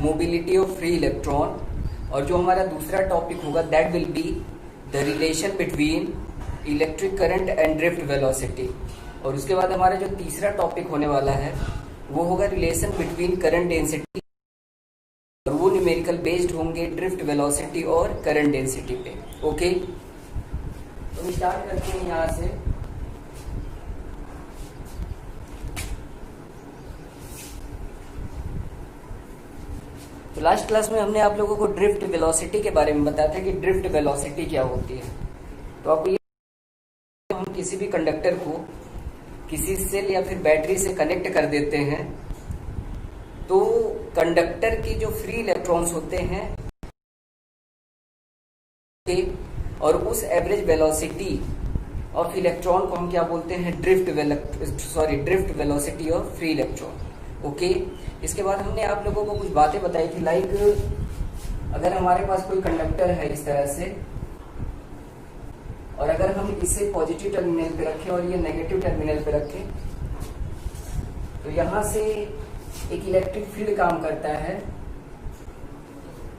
Mobility of free electron, और जो हमारा दूसरा टॉपिक होगा that will be the relation between electric current and drift velocity. और उसके बाद हमारा जो तीसरा टॉपिक होने वाला है वो होगा रिलेशन बिटवीन करंट डेंसिटी, और वो न्यूमेरिकल बेस्ड होंगे ड्रिफ्ट वेलोसिटी और करंट डेंसिटी पे। ओके, तो हम स्टार्ट करते हैं यहाँ से। तो लास्ट क्लास में हमने आप लोगों को ड्रिफ्ट वेलोसिटी के बारे में बताया था कि ड्रिफ्ट वेलोसिटी क्या होती है। तो आपको ये, हम किसी भी कंडक्टर को किसी सेल या फिर बैटरी से कनेक्ट कर देते हैं तो कंडक्टर की जो फ्री इलेक्ट्रॉन्स होते हैं और उस एवरेज वेलोसिटी ऑफ इलेक्ट्रॉन को हम क्या बोलते हैं, drift velocity of free electron. Okay, इसके बाद हमने आप लोगों को कुछ बातें बताई थी, लाइक अगर हमारे पास कोई कंडक्टर है इस तरह से, और अगर हम इसे पॉजिटिव टर्मिनल पे रखें और ये नेगेटिव टर्मिनल पे रखें तो यहां से एक इलेक्ट्रिक फील्ड काम करता है।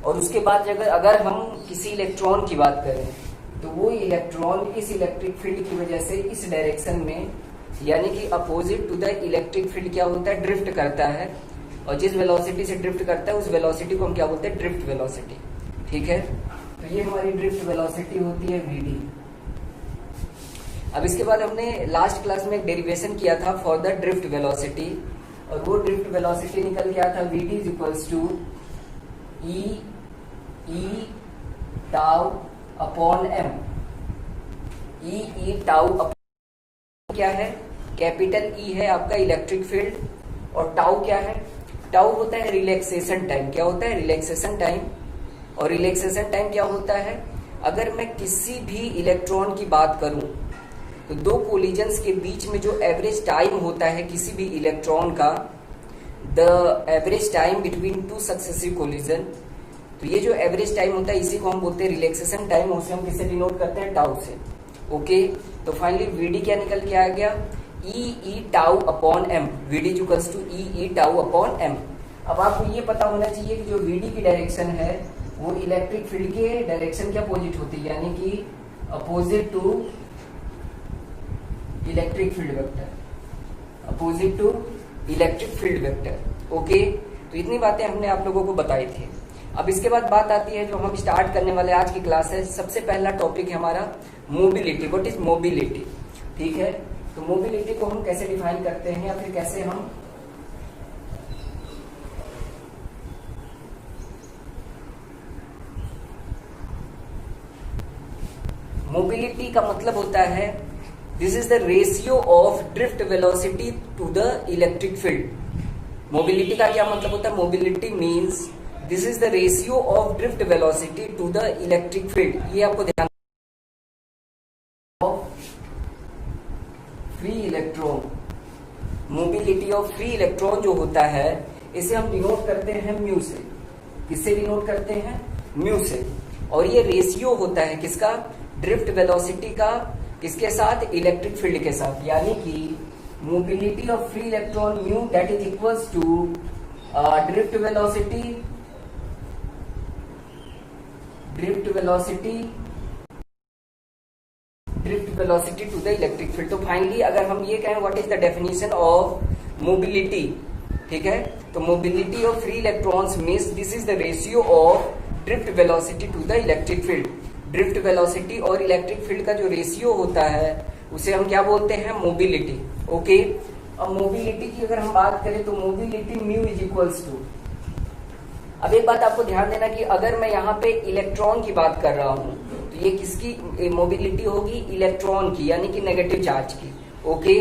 और उसके बाद अगर हम किसी इलेक्ट्रॉन की बात करें तो वो इलेक्ट्रॉन इस इलेक्ट्रिक फील्ड की वजह से इस डायरेक्शन में, यानी कि opposite to the electric field क्या होता है, ड्रिफ्ट करता है। और जिस वेलोसिटी से ड्रिफ्ट करता है उस वेलोसिटी को हम क्या बोलते हैं, ड्रिफ्ट वेलोसिटी। ठीक है, तो ये हमारी ड्रिफ्ट वेलोसिटी होती है वीडी। अब इसके बाद हमने लास्ट क्लास में एक डेरिवेशन किया था फॉर द ड्रिफ्ट वेलोसिटी, और वो ड्रिफ्ट वेलोसिटी निकल गया था VD is equals to E tau upon M. E tau upon क्या है, कैपिटल ई है आपका इलेक्ट्रिक फील्ड, और टाउ क्या है, टाउ होता है रिलैक्सेशन टाइम। क्या होता है, रिलैक्सेशन टाइम। और रिलैक्सेशन टाइम क्या होता है, अगर मैं किसी भी इलेक्ट्रॉन की बात करूं तो दो कोलिजन्स के बीच में जो एवरेज टाइम होता है किसी भी इलेक्ट्रॉन का, the average time between two successive collision, तो ये जो एवरेज टाइम होता है इसी को हम बोलते हैं रिलैक्सेशन टाइम। उसे हम किससे डिनोट करते हैं, टाउ से। ओके, तो फाइनली वीडी क्या निकल के आ गया, E tau upon M. V D equals to E tau upon M. अब आपको ये पता होना चाहिए कि जो वीडी की डायरेक्शन है वो इलेक्ट्रिक फील्ड के डायरेक्शन के अपोजिट होती है, यानी कि opposite to electric field vector, opposite to electric field vector. Okay, तो इतनी बातें हमने आप लोगों को बताई थी। अब इसके बाद बात आती है जो हम स्टार्ट करने वाले आज की क्लास है। सबसे पहला टॉपिक है हमारा मोबिलिटी। What is mobility? ठीक है, तो मोबिलिटी को हम कैसे डिफाइन करते हैं या फिर कैसे हम मोबिलिटी का मतलब होता है this is the ratio of drift velocity to the electric field. Mobility का क्या मतलब होता है, mobility means this is the ratio of drift velocity to the electric field. ये आपको ध्यान, free electron, mobility of free electron जो होता है इसे हम डिनोट करते हैं म्यू से। किससे डिनोट करते हैं, म्यू से। और ये रेशियो होता है किसका, ड्रिफ्ट वेलोसिटी का, किसके साथ, इलेक्ट्रिक फील्ड के साथ। यानी कि mobility of free electron mu that is equals to drift velocity to the electric field. तो फाइनली अगर हम ये कहें what is the definition of mobility, ठीक है, तो mobility of free electrons means this is the ratio of drift velocity to the electric field. Drift velocity और electric field का जो रेशियो होता है उसे हम क्या बोलते हैं, मोबिलिटी। ओके, अब मोबिलिटी की अगर हम बात करें तो mobility mu is equals to, अब एक बात आपको ध्यान देना कि अगर मैं यहाँ पे इलेक्ट्रॉन की बात कर रहा हूँ तो ये किसकी मोबिलिटी होगी, इलेक्ट्रॉन की, यानी कि नेगेटिव चार्ज की। ओके,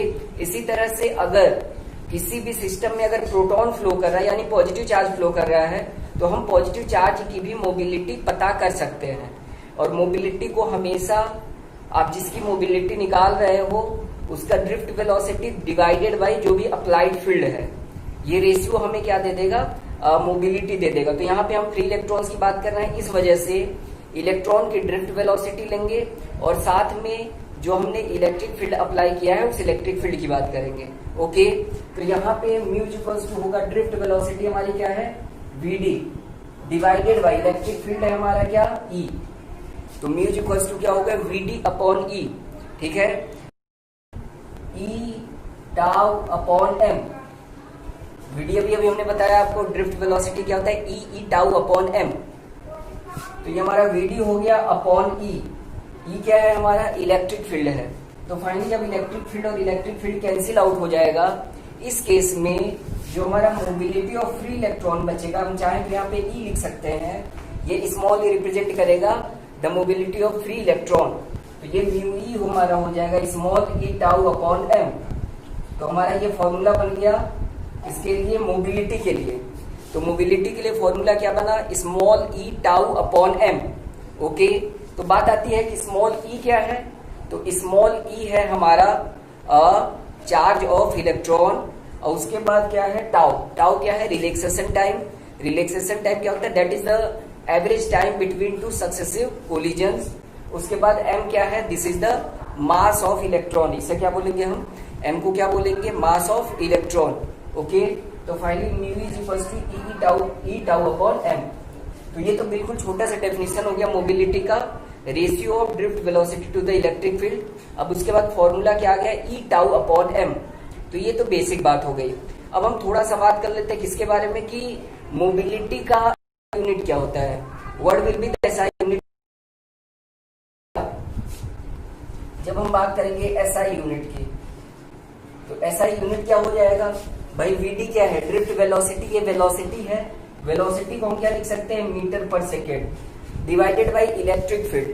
इसी तरह से अगर किसी भी सिस्टम में अगर प्रोटॉन फ्लो कर रहा है यानी पॉजिटिव चार्ज फ्लो कर रहा है तो हम पॉजिटिव चार्ज की भी मोबिलिटी पता कर सकते हैं। और मोबिलिटी को हमेशा आप जिसकी मोबिलिटी निकाल रहे हो उसका ड्रिफ्ट वेलोसिटी डिवाइडेड बाय जो भी अप्लाइड फील्ड है, ये रेशियो हमें क्या दे देगा, मोबिलिटी दे देगा। तो यहाँ पे हम फ्री इलेक्ट्रॉन्स की बात कर रहे हैं, इस वजह से इलेक्ट्रॉन की ड्रिफ्ट वेलोसिटी लेंगे और साथ में जो हमने इलेक्ट्रिक फील्ड अप्लाई किया है उस इलेक्ट्रिक फील्ड की बात करेंगे। ओके, तो यहाँ पे म्यू इक्वल्स टू होगा ड्रिफ्ट वेलोसिटी हमारी क्या है, Vd divided by electric field है हमारा क्या E, तो म्यू इक्वल्स टू क्या होगा Vd अपॉन E, ठीक है, E tau upon m। Vd अभी हमने बताया आपको ड्रिफ्ट वेलोसिटी क्या होता है E टाउ अपॉन m, तो ये हमारा Vd हो गया अपॉन E क्या है हमारा इलेक्ट्रिक फील्ड है। तो फाइनली जब इलेक्ट्रिक फील्ड और इलेक्ट्रिक फील्ड कैंसिल आउट हो जाएगा, इस केस में जो हमारा मोबिलिटी ऑफ फ्री इलेक्ट्रॉन बचेगा, हम चाहें तो यहाँ पे E लिख सकते हैं, ये स्मॉल ई रिप्रेजेंट करेगा the mobility of free electron, तो ये म्यू ई हमारा हो जाएगा small E tau upon m। तो हमारा ये फॉर्मूला बन गया इसके लिए मोबिलिटी के लिए, तो मोबिलिटी के लिए फॉर्मूला क्या बना small E tau upon m। Okay, तो बात आती है कि स्मॉल ई क्या है, तो स्मॉल ई है हमारा चार्ज ऑफ इलेक्ट्रॉन, और उसके बाद क्या है टाउ क्या है रिलैक्सेशन टाइम। रिलैक्सेशन टाइम क्या होता है that is the average time between two successive collisions. उसके बाद m क्या है this is the mass of electron, इसे क्या बोलेंगे हम m को क्या बोलेंगे मास ऑफ इलेक्ट्रॉन। ओके, तो finally mu is equals to E tau upon m। तो ये तो बिल्कुल छोटा सा डेफिनेशन हो गया मोबिलिटी का, ratio of drift velocity to the electric field. अब उसके बाद फॉर्मूला क्या आ गया ई टाउ अपॉन m, तो ये तो बेसिक बात हो गई। अब हम थोड़ा सा बात कर लेते हैं किसके बारे में कि मोबिलिटी का यूनिट क्या होता है, what will be the SI unit. जब हम बात करेंगे एसआई यूनिट की, तो एसआई यूनिट क्या हो जाएगा भाई, वीडी क्या है ड्रिफ्ट वेलोसिटी, ये वेलोसिटी है, वेलोसिटी को हम क्या लिख सकते हैं मीटर पर second divided by electric field,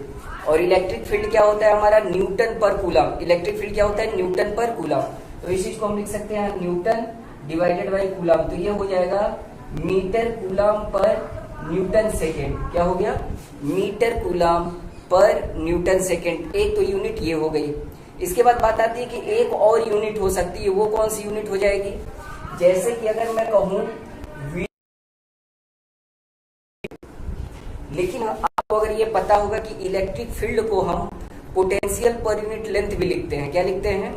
और इलेक्ट्रिक फील्ड क्या होता है हमारा न्यूटन पर कूलम। इलेक्ट्रिक फील्ड क्या होता है न्यूटन पर कूलम, तो इस चीज को हम लिख सकते हैं न्यूटन डिवाइडेड बाई कूलम, तो ये हो जाएगा metre coulomb per newton second. क्या हो गया metre coulomb per newton second, एक तो यूनिट ये हो गई। इसके बाद बात आती है कि एक और यूनिट हो सकती है, वो कौन सी यूनिट हो जाएगी, जैसे कि अगर मैं कहूं लेकिन आपको अगर ये पता होगा कि इलेक्ट्रिक फील्ड को हम पोटेंशियल पर यूनिट लेंथ भी लिखते हैं, क्या लिखते हैं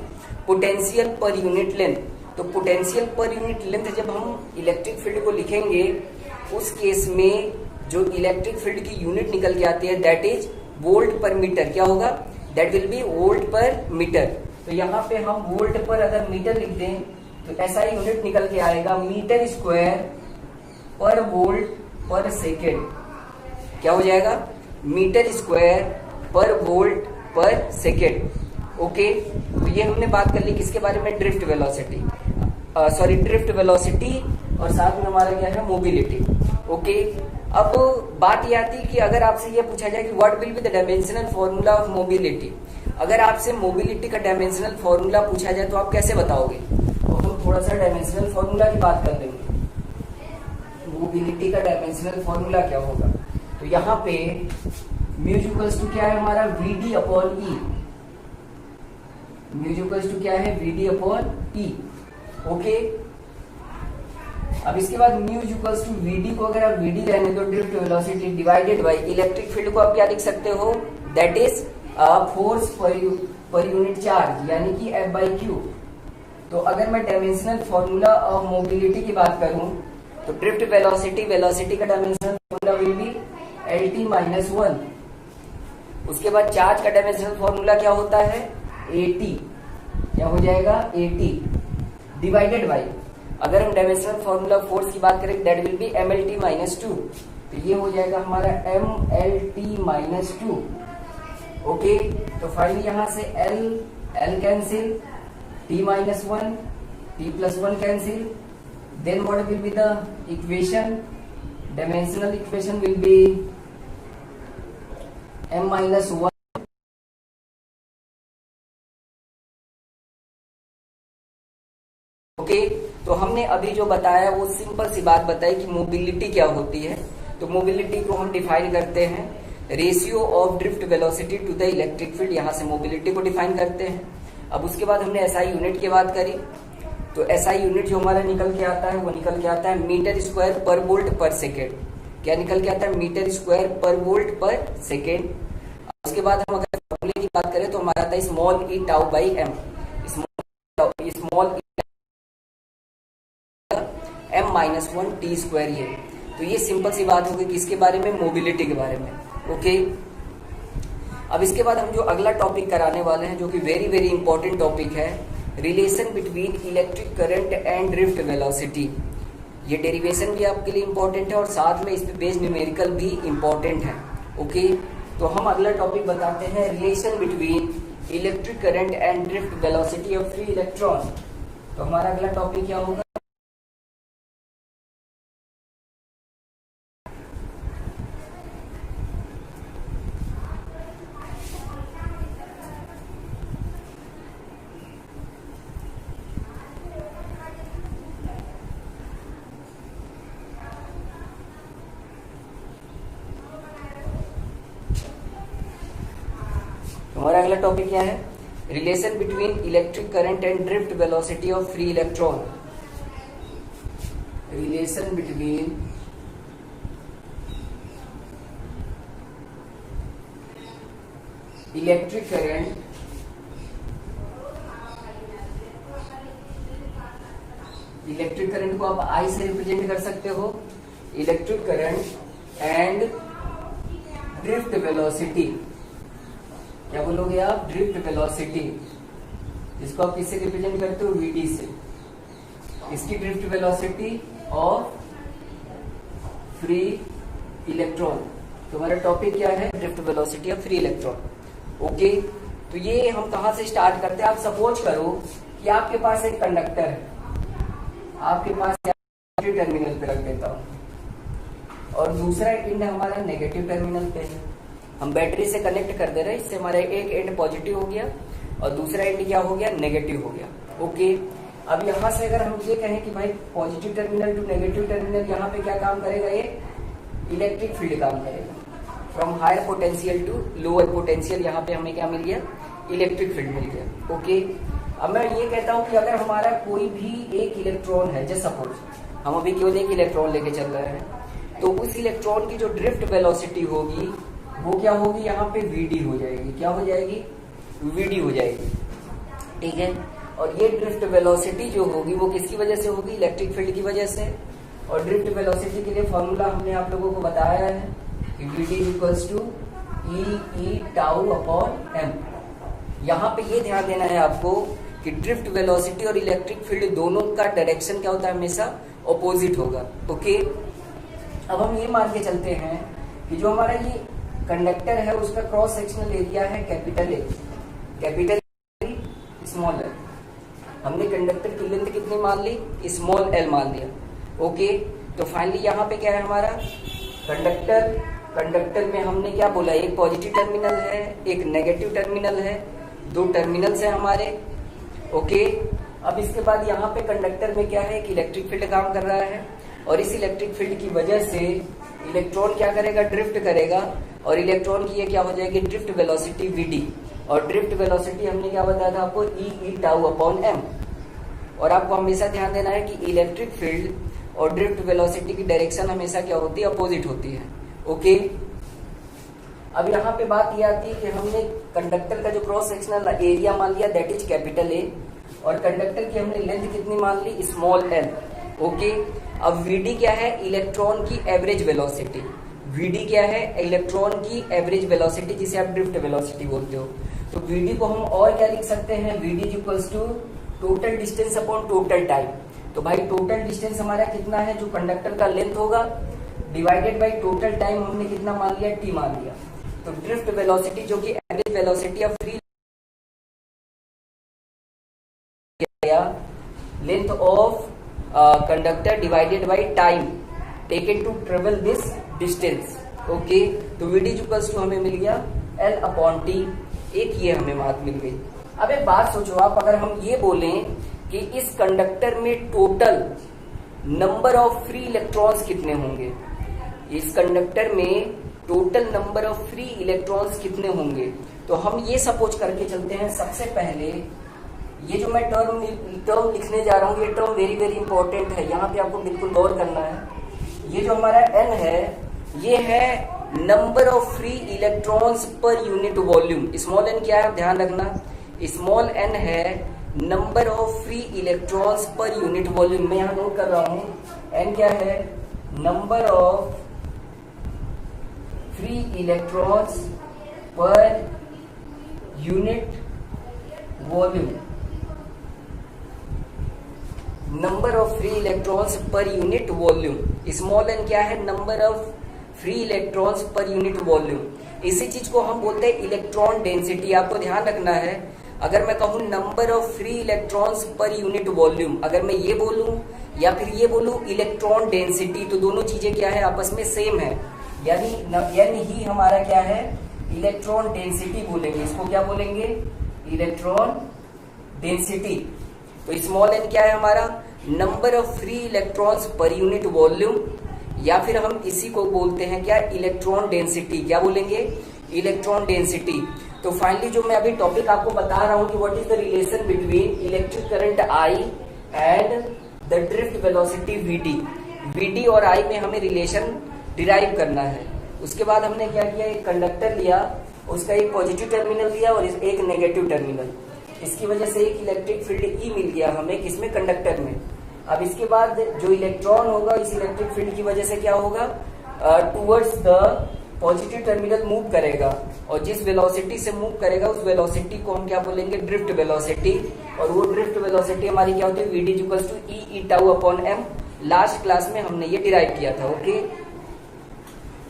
पोटेंशियल पर यूनिट लेंथ। तो पोटेंशियल पर यूनिट लेंथ जब हम इलेक्ट्रिक फील्ड को लिखेंगे, उस केस में जो इलेक्ट्रिक फील्ड की यूनिट निकल के आती है दैट इज वोल्ट पर मीटर। क्या होगा दैट विल बी वोल्ट पर मीटर। तो यहाँ पे हम वोल्ट पर अगर मीटर लिख दें तो ऐसा यूनिट निकल के आएगा मीटर स्क्वायर पर वोल्ट पर सेकेंड। क्या हो जाएगा मीटर स्क्वायर पर वोल्ट पर सेकेंड। ओके, तो ये हमने बात कर ली किसके बारे में drift velocity, sorry drift velocity, और साथ में हमारा क्या है मोबिलिटी। ओके, अब बात ये आती है कि अगर आपसे ये पूछा जाए कि what will be the dimensional formula of mobility, अगर आपसे मोबिलिटी का डायमेंशनल फॉर्मूला पूछा जाए तो आप कैसे बताओगे। तो हम थोड़ा सा डायमेंशनल फॉर्मूला की बात कर लेंगे, मोबिलिटी का डायमेंशनल फॉर्मूला क्या होगा। तो यहाँ पे म्यू इक्वल्स टू क्या है हमारा VD upon E, mu equals to क्या है वीडी अपॉन ई। ओके, अब इसके बाद म्यू इक्वल्स टू वीडी को अगर आप वीडी रहने दो drift velocity divided by electric field को आप क्या लिख सकते हो that is force per unit charge, यानी कि F by Q। तो अगर मैं डायमेंशनल फॉर्मूला ऑफ मोबिलिटी की बात करूं तो ड्रिफ्ट वेलोसिटी का dimensional formula will be LT minus 1। उसके बाद चार्ज का डायमेंशनल फॉर्मूला क्या होता है AT, क्या हो जाएगा AT डिवाइडेड बाई, अगर हम डायमेंशनल फॉर्मूला फोर्स की बात करें that will be MLT minus 2, तो ये हो जाएगा हमारा MLT माइनस 2। ओके, तो फाइनली यहां से L cancel, T minus 1, T plus 1 cancel, then what will be the equation, dimensional equation will be M minus 1 okay. तो हमने अभी जो बताया वो सिंपल सी बात बताई कि मोबिलिटी क्या होती है। तो मोबिलिटी को हम डिफाइन करते हैं ratio of drift velocity to the electric field, यहां से मोबिलिटी को डिफाइन करते हैं। अब उसके बाद हमने एसआई यूनिट की बात करी, तो एसआई यूनिट जो हमारा निकल के आता है वो निकल के आता है मीटर स्क्वायर पर वोल्ट पर सेकेंड। क्या निकल के आता है मीटर स्क्वायर पर वोल्ट पर सेकेंड। उसके बाद हम अगर फॉर्मूले की बात करें तो हमारा आता है small E tau by M, small M minus 1 T square. ये तो ये सिंपल सी बात होगी किसके बारे में, मोबिलिटी के बारे में। ओके, अब इसके बाद हम जो अगला टॉपिक कराने वाले हैं जो कि वेरी वेरी इंपॉर्टेंट टॉपिक है, relation between electric current and drift velocity. ये डेरिवेशन भी आपके लिए इंपॉर्टेंट है और साथ में इस पे बेस्ड न्यूमेरिकल भी इंपॉर्टेंट है। ओके, तो हम अगला टॉपिक बताते हैं relation between electric current and drift velocity of free electron. तो हमारा अगला टॉपिक क्या होगा, हमारा अगला टॉपिक क्या है, relation between electric current and drift velocity of free electron. Relation between electric current को आप आई से रिप्रेजेंट कर सकते हो, electric current and drift velocity. क्या बोलोगे आप, ड्रिफ्ट वेलोसिटी, इसको आप किससे रिप्रेजेंट करते हो, वीडी से। इसकी drift velocity of free electron. तो हमारा टॉपिक क्या है, drift velocity of free electron. Okay, तो ये हम कहां से स्टार्ट करते हैं, आप सपोज करो कि आपके पास एक कंडक्टर है, आपके पास टर्मिनल पे रख देता हूं और दूसरा एंड हमारा नेगेटिव टर्मिनल पे है। हम बैटरी से कनेक्ट कर दे रहे हैं, इससे हमारा एक एंड पॉजिटिव हो गया और दूसरा एंड क्या हो गया, नेगेटिव हो गया। ओके, अब यहां से अगर हम ये कहें कि भाई positive terminal to negative terminal, यहाँ पे क्या काम करेगा, ये इलेक्ट्रिक फील्ड काम करेगा। From higher potential to lower potential, यहाँ पे हमें क्या मिल गया, इलेक्ट्रिक फील्ड मिल गया। ओके, अब मैं ये कहता हूं कि अगर हमारा कोई भी एक इलेक्ट्रॉन है, जैसे सपोज हम अभी केवल एक इलेक्ट्रॉन लेके चल रहे हैं, तो उस इलेक्ट्रॉन की जो ड्रिफ्ट वेलोसिटी होगी वो क्या होगी, यहाँ पे वीडी हो जाएगी। क्या हो जाएगी, वीडी हो जाएगी। ठीक है, और ये ड्रिफ्ट वेलोसिटी जो होगी वो किसकी वजह से होगी, इलेक्ट्रिक फील्ड की वजह से। और ड्रिफ्ट वेलोसिटी के लिए फॉर्मूला हमने आप लोगों को बताया है कि VD equals to E tau upon M. यहाँ पे ये ध्यान देना है आपको कि ड्रिफ्ट वेलोसिटी और इलेक्ट्रिक फील्ड दोनों का डायरेक्शन क्या होता है, हमेशा ऑपोजिट होगा। ओके, अब हम ये मान के चलते हैं कि जो हमारा ये कंडक्टर है उसका क्रॉस सेक्शनल एरिया है capital A, capital small L. हमने कंडक्टर की लेंथ कितनी मान ली, स्मॉल एल मान लिया। ओके, तो फाइनली यहाँ पे क्या है हमारा कंडक्टर में हमने क्या बोला, एक पॉजिटिव टर्मिनल है, एक नेगेटिव टर्मिनल है, दो टर्मिनल्स है हमारे। ओके, अब इसके बाद यहाँ पे कंडक्टर में क्या है, एक इलेक्ट्रिक फील्ड काम कर रहा है और इस इलेक्ट्रिक फील्ड की वजह से इलेक्ट्रॉन क्या करेगा, ड्रिफ्ट करेगा और इलेक्ट्रॉन की ये क्या हो जाएगी, ड्रिफ्ट वेलोसिटी वीडी। और ड्रिफ्ट वेलोसिटी हमने क्या बताया था आपको, ई टाउ अपॉन एम। और आपको हमेशा ध्यान देना है कि इलेक्ट्रिक फील्ड और ड्रिफ्ट वेलोसिटी की डायरेक्शन हमेशा क्या होती है, अपोजिट होती है। ओके, अब यहाँ पे बात ये आती है कि हमने कंडक्टर का जो क्रॉस सेक्शनल एरिया मान लिया दैट इज कैपिटल ए और कंडक्टर की हमने लेंथ कितनी मान ली, स्मॉल एल। ओके, अब वीडी क्या है, इलेक्ट्रॉन की एवरेज वेलोसिटी। वीडी क्या है, इलेक्ट्रॉन की एवरेज वेलोसिटी, जिसे आप ड्रिफ्ट वेलोसिटी बोलते हो। तो वीडी को हम और क्या लिख सकते हैं, VD equals to total distance upon total time. तो भाई टोटल डिस्टेंस हमारा कितना है, जो कंडक्टर का लेंथ होगा, डिवाइडेड बाई टोटल टाइम हमने कितना मान लिया, टी मान लिया। तो ड्रिफ्ट वेलोसिटी जो कि average velocity of free length of conductor divided by time taken to travel this distance. Okay, तो वीडी इक्वल्स टू हमें मिल गया एल अपॉन टी, एक ये हमें बात मिल गई। अब एक बात सोचो आप, अगर हम ये बोलें कि इस कंडक्टर में total number of free electrons कितने होंगे, इस कंडक्टर में total number of free electrons कितने होंगे, तो हम ये सपोज करके चलते हैं। सबसे पहले ये जो मैं टर्म लिखने जा रहा हूँ, ये टर्म वेरी वेरी इंपॉर्टेंट है, यहाँ पे आपको बिल्कुल गौर करना है। ये जो हमारा n है, ये है number of free electrons per unit volume. Small n क्या है, ध्यान रखना, स्मॉल n है number of free electrons per unit volume. मैं यहाँ नोट कर रहा हूँ, n क्या है, number of free electrons per unit volume, number of free electrons per unit volume. Small N क्या है? Number of free electrons per unit volume. इसी चीज को हम बोलते हैं इलेक्ट्रॉन डेंसिटी। आपको ध्यान रखना है, अगर मैं कहूं number of free electrons per unit volume, अगर मैं ये बोलूं या फिर ये बोलूं इलेक्ट्रॉन डेंसिटी, तो दोनों चीजें क्या है? आपस में सेम है। यानी ही हमारा क्या है? इलेक्ट्रॉन डेंसिटी बोलेंगे। इसको क्या बोलेंगे? Electron density. तो स्मॉल एन क्या है हमारा? Number of free electrons per unit volume, या फिर हम इसी को बोलते हैं क्या? Electron density. क्या बोलेंगे? Electron density. तो फाइनली जो मैं अभी टॉपिक आपको बता रहा हूं कि what is the relation between electric current I and the drift velocity VD. VD और आई में हमें रिलेशन डिराइव करना है। उसके बाद हमने क्या किया? एक कंडक्टर लिया, उसका एक पॉजिटिव टर्मिनल लिया और एक नेगेटिव टर्मिनल। इसकी वजह से एक इलेक्ट्रिक फील्ड ई मिल गया हमें, किसमें? कंडक्टर में। अब इसके बाद जो इलेक्ट्रॉन होगा इस इलेक्ट्रिक फील्ड की वजह से क्या होगा? Towards the positive terminal move करेगा, और जिस वेलोसिटी से मूव करेगा उस वेलोसिटी को हम क्या बोलेंगे? Drift velocity. और वो ड्रिफ्ट वेलोसिटी हमारी क्या होती है? VD equals to E tau upon M. Last class में हमने ये डिराइव किया था। ओके,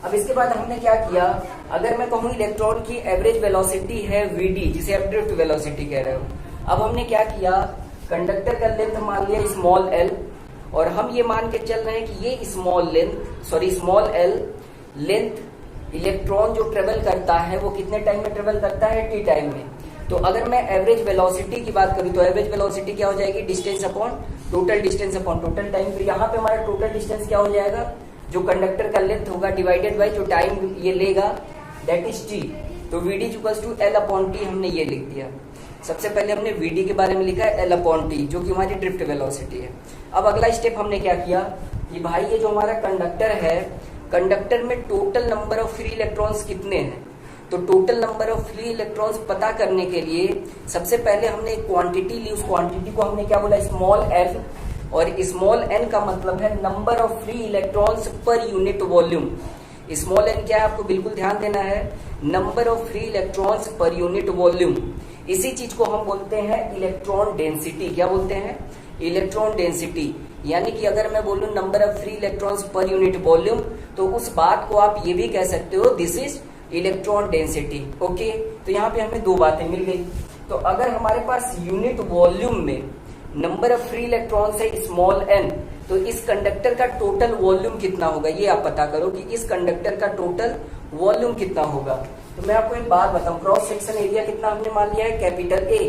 अब इसके बाद हमने क्या किया? अगर मैं कहूं इलेक्ट्रॉन की एवरेज वेलोसिटी है वीडी, जिसे आप ड्रिफ्ट वेलोसिटी कह रहे हो, अब हमने क्या किया? कंडक्टर का लेंथ मान लिया स्मॉल एल, और हम ये मान के चल रहे हैं कि ये स्मॉल एल लेंथ इलेक्ट्रॉन जो ट्रेवल करता है वो कितने टाइम में ट्रेवल करता है? टी टाइम में। तो अगर मैं एवरेज वेलोसिटी की बात करूं तो एवरेज वेलोसिटी क्या हो जाएगी? Distance upon total distance upon total time. फिर यहाँ पे हमारा टोटल डिस्टेंस क्या हो जाएगा? जो कंडक्टर का लेंथ होगा डिवाइडेड बाय जो टाइम ये लेगा, दैट इज टी। तो VD equals to L upon T, हमने ये लिख दिया। सबसे पहले हमने वीडी के बारे में लिखा है एल अपॉन टी, जो कि हमारी ड्रिफ्ट वेलोसिटी है। अब अगला स्टेप हमने क्या किया कि भाई ये जो हमारा कंडक्टर है, कंडक्टर में total number of free electrons कितने हैं? तो total number of free electrons पता करने के लिए सबसे पहले हमने एक क्वांटिटी ली, उस क्वांटिटी को हमने क्या बोला? Small N. और स्मॉल एन का मतलब है number of free electrons per unit volume. Small N क्या है? आपको बिल्कुल ध्यान देना है, number of free electrons per unit volume. इसी चीज को हम बोलते हैं इलेक्ट्रॉन डेंसिटी। क्या बोलते हैं? Electron density. यानी कि अगर मैं बोलूं number of free electrons per unit volume, तो उस बात को आप ये भी कह सकते हो this is electron density. Okay, तो यहाँ पे हमें दो बातें मिल गई। तो अगर हमारे पास यूनिट वॉल्यूम में नंबर ऑफ फ्री इलेक्ट्रॉन्स है स्मॉल एन, तो इस कंडक्टर का टोटल वॉल्यूम कितना होगा? ये आप पता करो कि इस कंडक्टर का टोटल वॉल्यूम कितना होगा। तो मैं आपको एक बात बताऊं, क्रॉस सेक्शन एरिया कितना हमने मान लिया है? Capital A.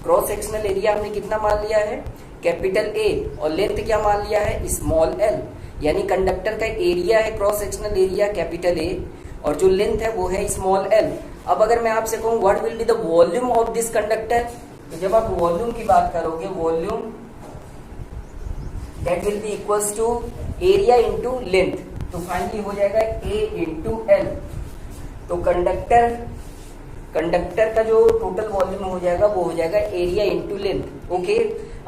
Cross sectional area हमने कितना मान लिया है? Capital A. और लेंथ क्या मान लिया है? Small L. यानी कंडक्टर का एरिया है cross sectional area capital A, और जो लेंथ है वो है स्मॉल एल। अब अगर मैं आपसे कहूं what will be the volume of this conductor, तो जब आप वॉल्यूम की बात करोगे, volume that will be equals to area into length. तो फाइनली हो जाएगा ए इंटू एल। तो कंडक्टर का जो टोटल वॉल्यूम हो जाएगा वो हो जाएगा एरिया इंटू लेंथ। ओके,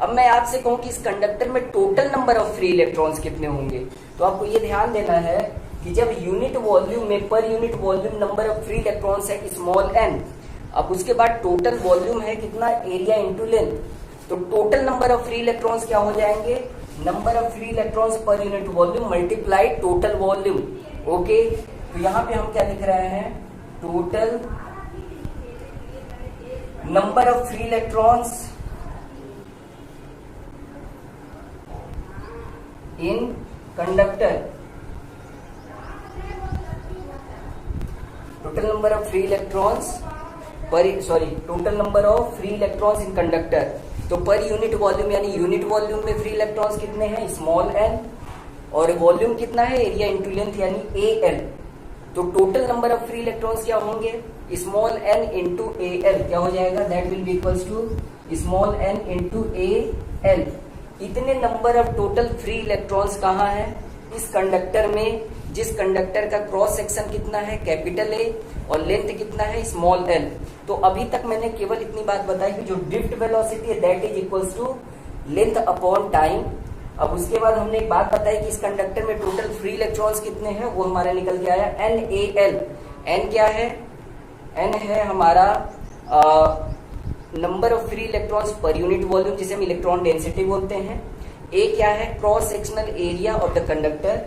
अब मैं आपसे कहूं कि इस कंडक्टर में total number of free electrons कितने होंगे, तो आपको ये ध्यान देना है कि जब यूनिट वॉल्यूम में per unit volume number of free electrons है स्मॉल एन, अब उसके बाद टोटल वॉल्यूम है कितना? Area into length. तो total number of free electrons क्या हो जाएंगे? Number of free electrons per unit volume multiply total volume. Okay, तो यहाँ पे हम क्या लिख रहे हैं? Total number of free electrons in conductor, total number of free electrons total number of free electrons in conductor. तो पर यूनिट वॉल्यूम, यानी यूनिट वॉल्यूम में फ्री इलेक्ट्रॉन्स कितने हैं? Small N. और वॉल्यूम कितना है? एरिया इंटू लेंथ, यानी ए एल। तो total number of free electrons क्या होंगे? Small N into A L. क्या हो जाएगा? That will be equals to small N into A L. इतने number of total free electrons कहाँ है? इस कंडक्टर में, जिस कंडक्टर का क्रॉस सेक्शन कितना है? कैपिटल ए, और लेंथ कितना है? Small L. तो अभी तक मैंने केवल इतनी बात बताई कि जो ड्रिफ्ट वेलोसिटी है that is equals to length upon time, अब उसके बाद हमने एक बात बताई कि इस कंडक्टर में टोटल फ्री इलेक्ट्रॉन्स कितने हैं, वो हमारा निकल के आया NaL। N क्या है? N है हमारा number of free electrons per unit volume, जिसे हम इलेक्ट्रॉन डेंसिटी बोलते हैं। A क्या है? Cross sectional area of the conductor.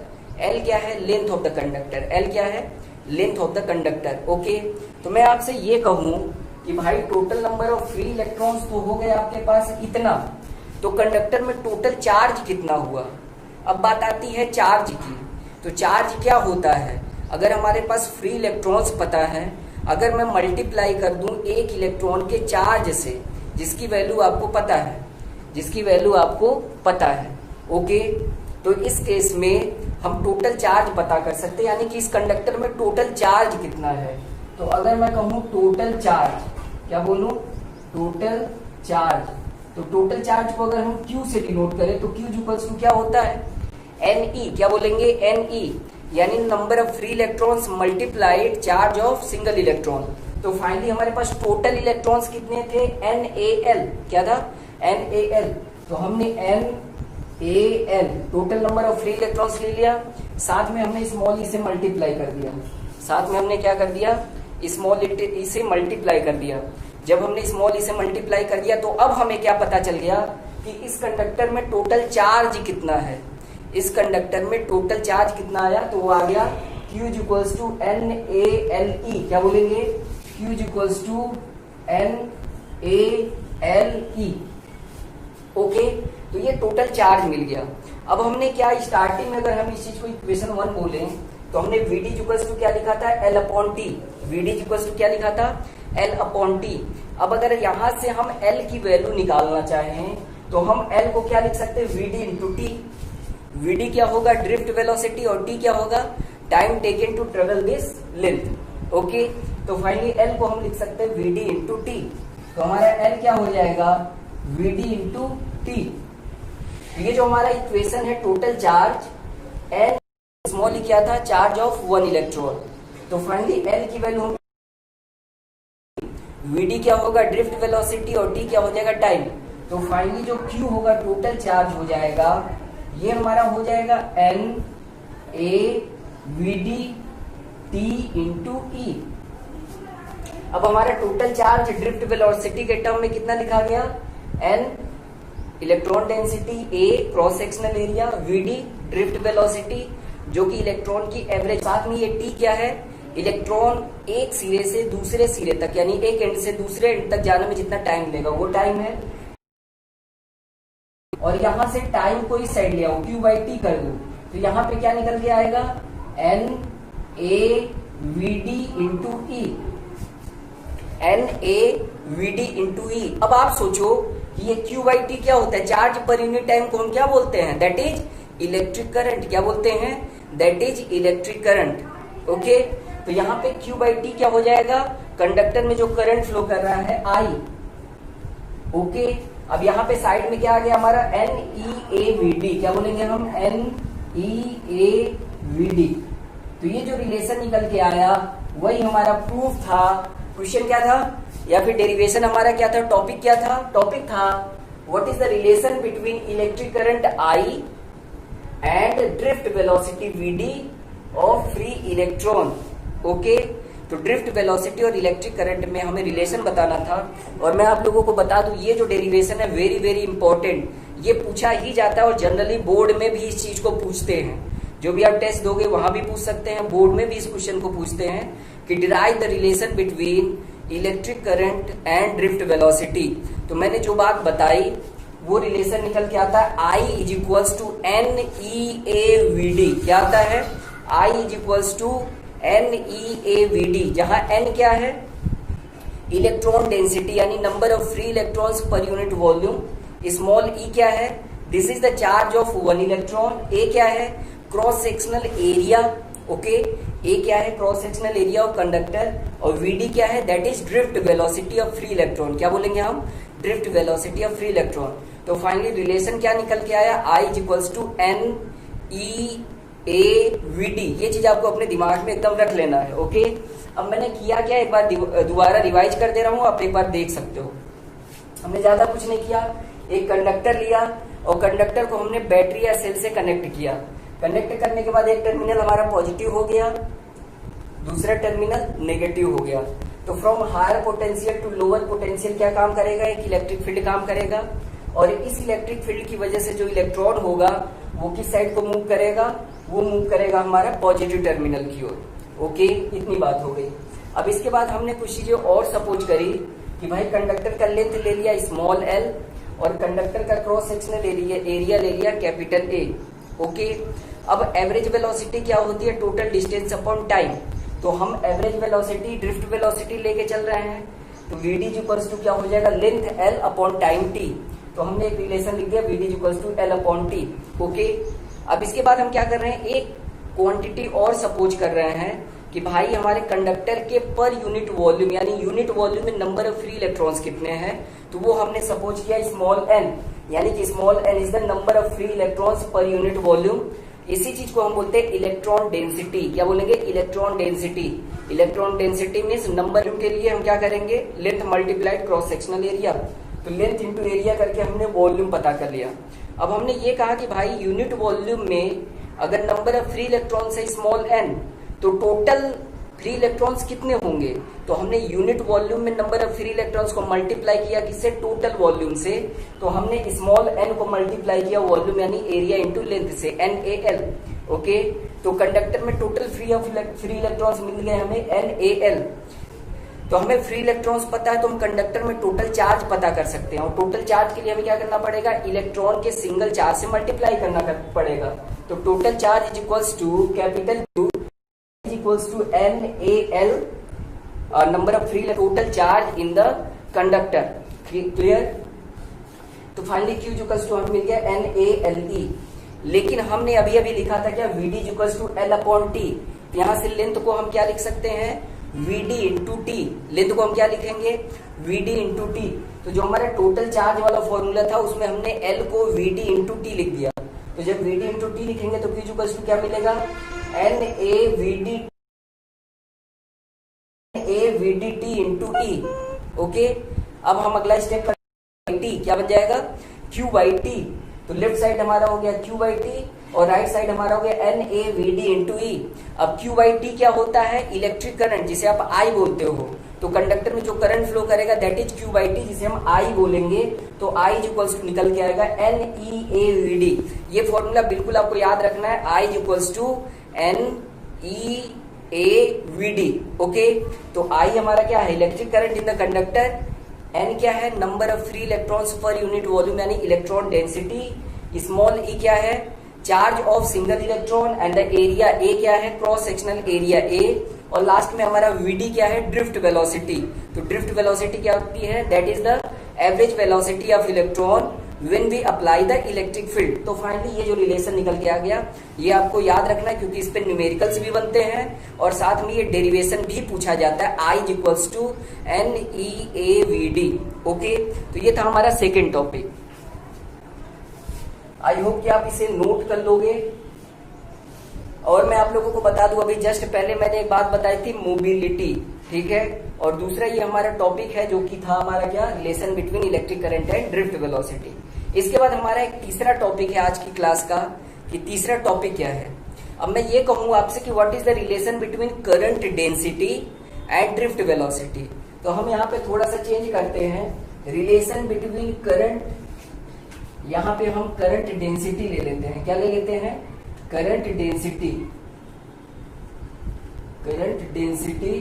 L क्या है? Length of the conductor. L क्या है? Length of the conductor. Okay, तो मैं आपसे ये कहूं कि भाई total number of free electrons तो हो गए आपके पास इतना, तो कंडक्टर में टोटल चार्ज कितना हुआ? अब बात आती है चार्ज की। तो चार्ज क्या होता है? अगर हमारे पास फ्री इलेक्ट्रॉन्स पता है, अगर मैं मल्टीप्लाई कर दूं एक इलेक्ट्रॉन के चार्ज से, जिसकी वैल्यू आपको पता है, जिसकी वैल्यू आपको पता है, ओके, तो इस केस में हम टोटल चार्ज पता कर सकते हैं, यानी कि इस कंडक्टर में टोटल चार्ज कितना है। तो अगर मैं कहूं टोटल चार्ज, क्या बोलूं? Total charge. तो टोटल चार्ज को अगर हम Q से डिनोट करें तो Q इक्वल्स टू क्या होता है? Ne। क्या बोलेंगे? Ne, यानी number of free electrons multiplied charge of single electron. तो फाइनली हमारे पास टोटल इलेक्ट्रॉन्स कितने थे? NaL। क्या था? NaL। तो हमने NaL total number of free electrons ले लिया, साथ में हमने स्मॉल ई से मल्टीप्लाई कर दिया, साथ में हमने क्या कर दिया? स्मॉल ई से मल्टीप्लाई कर दिया। जब हमने स्मॉल ई से मल्टीप्लाई कर दिया तो अब हमें क्या पता चल गया कि इस कंडक्टर में टोटल चार्ज कितना है। इस कंडक्टर में टोटल चार्ज कितना आया? तो वो आ गया Q इक्वल्स टू NaLe। क्या बोलेंगे? Q equals to NaLe। Okay, तो ये टोटल चार्ज मिल गया। अब हमने क्या स्टार्टिंग में अगर हम इस चीज को इक्वेशन 1 बोले तो हमने Vd इक्वल्स टू क्या लिखा था? L upon T. Vd equals to क्या लिखा था? L upon T. अब अगर यहां से हम L की वैल्यू निकालना चाहें तो हम L को क्या लिख सकते हैं? Vd into T. Vd क्या होगा? ड्रिफ्ट वेलोसिटी, और टी क्या होगा? Time taken to travel this length. Okay, तो फाइनली L को हम लिख सकते हैं Vd इंटू टी। तो हमारा L क्या हो जाएगा? Vd into T. ये जो हमारा इक्वेशन है टोटल चार्ज, N स्मॉल ई क्या था? Charge of 1 electron. तो फाइनली L की वैल्यू, Vd क्या होगा? ड्रिफ्ट वेलोसिटी, और टी क्या हो जाएगा? टाइम। तो फाइनली जो Q होगा टोटल चार्ज हो जाएगा, ये हमारा हो जाएगा NaVd T इंटू ई। अब हमारा टोटल चार्ज ड्रिफ्ट वेलोसिटी के टर्म में कितना लिखा गया? N electron density, A cross sectional area, Vd drift velocity जो कि इलेक्ट्रॉन की एवरेज, साथ में ये T क्या है? इलेक्ट्रॉन एक सिरे से दूसरे सिरे तक, यानी एक एंड से दूसरे एंड तक जाने में जितना टाइम लेगा वो टाइम है। और यहां से टाइम को इस साइड ले आओ, Q/T कर दो, तो यहां पे क्या निकल के आएगा? NaVd इंटू ई। NaVd इंटू ई। अब आप सोचो कि ये Q/T क्या होता है? चार्ज पर यूनिट टाइम को हम क्या बोलते हैं? That is electric current. क्या बोलते हैं? That is electric current. Okay, तो यहाँ पे Q/T क्या हो जाएगा? कंडक्टर में जो करंट फ्लो कर रहा है I। ओके, अब यहाँ पे साइड में क्या आ गया हमारा? NeAVd। क्या बोलेंगे हम? NeAVd। तो ये जो रिलेशन निकल के आया वही हमारा प्रूफ था। क्वेश्चन क्या था या फिर डेरिवेशन हमारा क्या था? टॉपिक क्या था? टॉपिक था what is the relation between electric current I and drift velocity Vd of free electron. Okay, तो ड्रिफ्ट वेलोसिटी और इलेक्ट्रिक करंट में हमें रिलेशन बताना था। और मैं आप लोगों को बता दूं, ये जो डेरिवेशन है वेरी वेरी इंपॉर्टेंट, ये पूछा ही जाता है और जनरली बोर्ड में भी इस चीज को पूछते हैं। जो भी आप टेस्ट दोगे वहां भी पूछ सकते हैं, बोर्ड में भी इस क्वेश्चन को पूछते हैं कि derive the relation between electric current and drift velocity. तो मैंने जो बात बताई वो रिलेशन निकल के आता है I is equals to NeAVd। क्या आता है? I is equals to NeAVd, जहां N क्या है? इलेक्ट्रॉन डेंसिटी यानी number of free electrons per unit volume. Small e क्या है? This is the charge of 1 electron. A क्या है? Cross sectional area. Okay, A क्या है? Cross sectional area of conductor. और Vd क्या है? That is drift velocity of free electron. क्या बोलेंगे हम? Drift velocity of free electron. तो फाइनली रिलेशन क्या निकल के आया? I is equals to NeAVd। ये चीज आपको अपने दिमाग में एकदम रख लेना है। ओके, अब मैंने किया क्या, एक बार दोबारा रिवाइज कर दे रहा हूं, आप एक बार देख सकते हो। हमने ज्यादा कुछ नहीं किया, एक कंडक्टर लिया और कंडक्टर को हमने बैटरी या सेल से कनेक्ट किया। कनेक्ट करने के बाद एक टर्मिनल हमारा पॉजिटिव हो गया, दूसरा टर्मिनल नेगेटिव हो गया। तो from higher potential to lower potential क्या काम करेगा, एक इलेक्ट्रिक फील्ड काम करेगा, और इस इलेक्ट्रिक फील्ड की वजह से जो इलेक्ट्रॉन होगा वो किस साइड को मूव करेगा, वो मूव करेगा हमारा पॉजिटिव टर्मिनल की ओर। ओके, इतनी बात हो गई। अब इसके बाद हमने कुछ चीजें और सपोज करी कि भाई कंडक्टर का लेंथ ले लिया स्मॉल एल और कंडक्टर का क्रॉस सेक्शनल एरिया ले लिया कैपिटल ए। ओके, अब एवरेज वेलोसिटी क्या होती है, टोटल डिस्टेंस अपॉन टाइम। तो हम एवरेज वेलोसिटी ड्रिफ्ट वेलोसिटी लेके चल रहे हैं, तो वीडी इक्वल्स टू क्या हो जाएगा, length L upon time T. तो हमने एक रिलेशन लिख दिया, V D equals to L upon T. Okay, अब इसके बाद हम क्या कर रहे हैं, एक क्वांटिटी और सपोज कर रहे हैं कि भाई हमारे कंडक्टर के पर यूनिट वॉल्यूम, यानी यूनिट वॉल्यूम में नंबर ऑफ फ्री इलेक्ट्रॉन्स कितने हैं, तो वो हमने सपोज किया स्मॉल एन, यानी कि small N is the number of free electrons per unit volume. इसी चीज को हम बोलते हैं इलेक्ट्रॉन डेंसिटी। क्या बोलेंगे, electron density. Electron density means number के लिए हम क्या करेंगे, length multiplied cross sectional area. तो लेंथ इंटू एरिया करके हमने वॉल्यूम पता कर लिया। अब हमने ये कहा कि भाई यूनिट वॉल्यूम में अगर नंबर ऑफ फ्री इलेक्ट्रॉन्स है स्मॉल एन, तो टोटल फ्री इलेक्ट्रॉन्स कितने होंगे, तो हमने यूनिट वॉल्यूम में नंबर ऑफ फ्री इलेक्ट्रॉन्स को मल्टीप्लाई किया किससे, टोटल वॉल्यूम से। तो हमने स्मॉल एन को मल्टीप्लाई किया वॉल्यूम यानी एरिया इंटू लेंथ से, NaL। ओके, तो कंडक्टर में टोटल फ्री इलेक्ट्रॉन्स मिल गए हमें NaL। तो हमें फ्री इलेक्ट्रॉन्स पता है तो हम कंडक्टर में टोटल चार्ज पता कर सकते हैं, और टोटल चार्ज के लिए हमें क्या करना पड़ेगा, इलेक्ट्रॉन के सिंगल चार्ज से मल्टीप्लाई करना पड़ेगा। तो total charge is equals to capital Q equals to NaL, number of free total charge in the conductor। Clear. तो फाइनली Q इक्वल्स टू हमें मिल गया NaLe। लेकिन हमने अभी अभी लिखा था क्या, Vd equals to L upon T। यहां से लेंथ को हम क्या लिख सकते हैं, Vd इंटू टी। लेंथ को हम क्या लिखेंगे, Vd इंटू टी। तो जो हमारा टोटल चार्ज वाला फॉर्मूला था उसमें हमने L को Vd इंटू टी लिख दिया। तो जब Vd इंटू टी लिखेंगे तो Q इक्वल्स टू क्या मिलेगा, NaVdt इंटू E। ओके, अब हम अगला स्टेप कर टी, क्या बन जाएगा, Q बाई टी। तो लेफ्ट साइड हमारा हो गया Q बाई टी और राइट साइड हमारा हो गया NaVd इंटू E। अब Q बाई टी क्या होता है, इलेक्ट्रिक करंट, जिसे आप I बोलते हो। तो कंडक्टर में जो करंट फ्लो करेगा that is Q by T, जिसे हम I बोलेंगे। तो I इक्वल्स टू निकल के आएगा NeAVd। ये फॉर्मूला बिल्कुल आपको याद रखना है, I equals to NeAVd। Okay, तो I हमारा क्या है, electric current in the conductor. N क्या है, number of free electrons per unit volume यानी इलेक्ट्रॉन डेंसिटी। स्मॉल e क्या है, charge of single electron, and the area A क्या है, क्रॉस सेक्शनल एरिया A। और लास्ट में हमारा Vd क्या है, ड्रिफ्ट वेलोसिटी। तो ड्रिफ्ट वेलोसिटी क्या होती है, that is the average velocity of electron when we apply the electric field. तो फाइनली ये जो रिलेशन निकल के आ गया, ये आपको याद रखना है क्योंकि इस पे न्यूमेरिकल्स भी बनते हैं और साथ में ये डेरिवेशन भी पूछा जाता है, I equals to NeAVd। Okay, तो ये था हमारा सेकेंड टॉपिक। आई होप कि आप इसे नोट कर लोगे। और मैं आप लोगों को बता दूं, अभी जस्ट पहले मैंने एक बात बताई थी, मोबिलिटी, ठीक है। और दूसरा ये हमारा टॉपिक है जो कि था हमारा क्या, relation between electric current and drift velocity. इसके बाद हमारा एक तीसरा टॉपिक है आज की क्लास का, कि तीसरा टॉपिक क्या है। अब मैं ये कहूँ आपसे कि what is the relation between current density and drift velocity. तो हम यहाँ पे थोड़ा सा चेंज करते हैं, रिलेशन बिटवीन करंट, यहाँ पे हम करंट डेंसिटी ले लेते हैं। क्या ले लेते हैं, current density. Current density,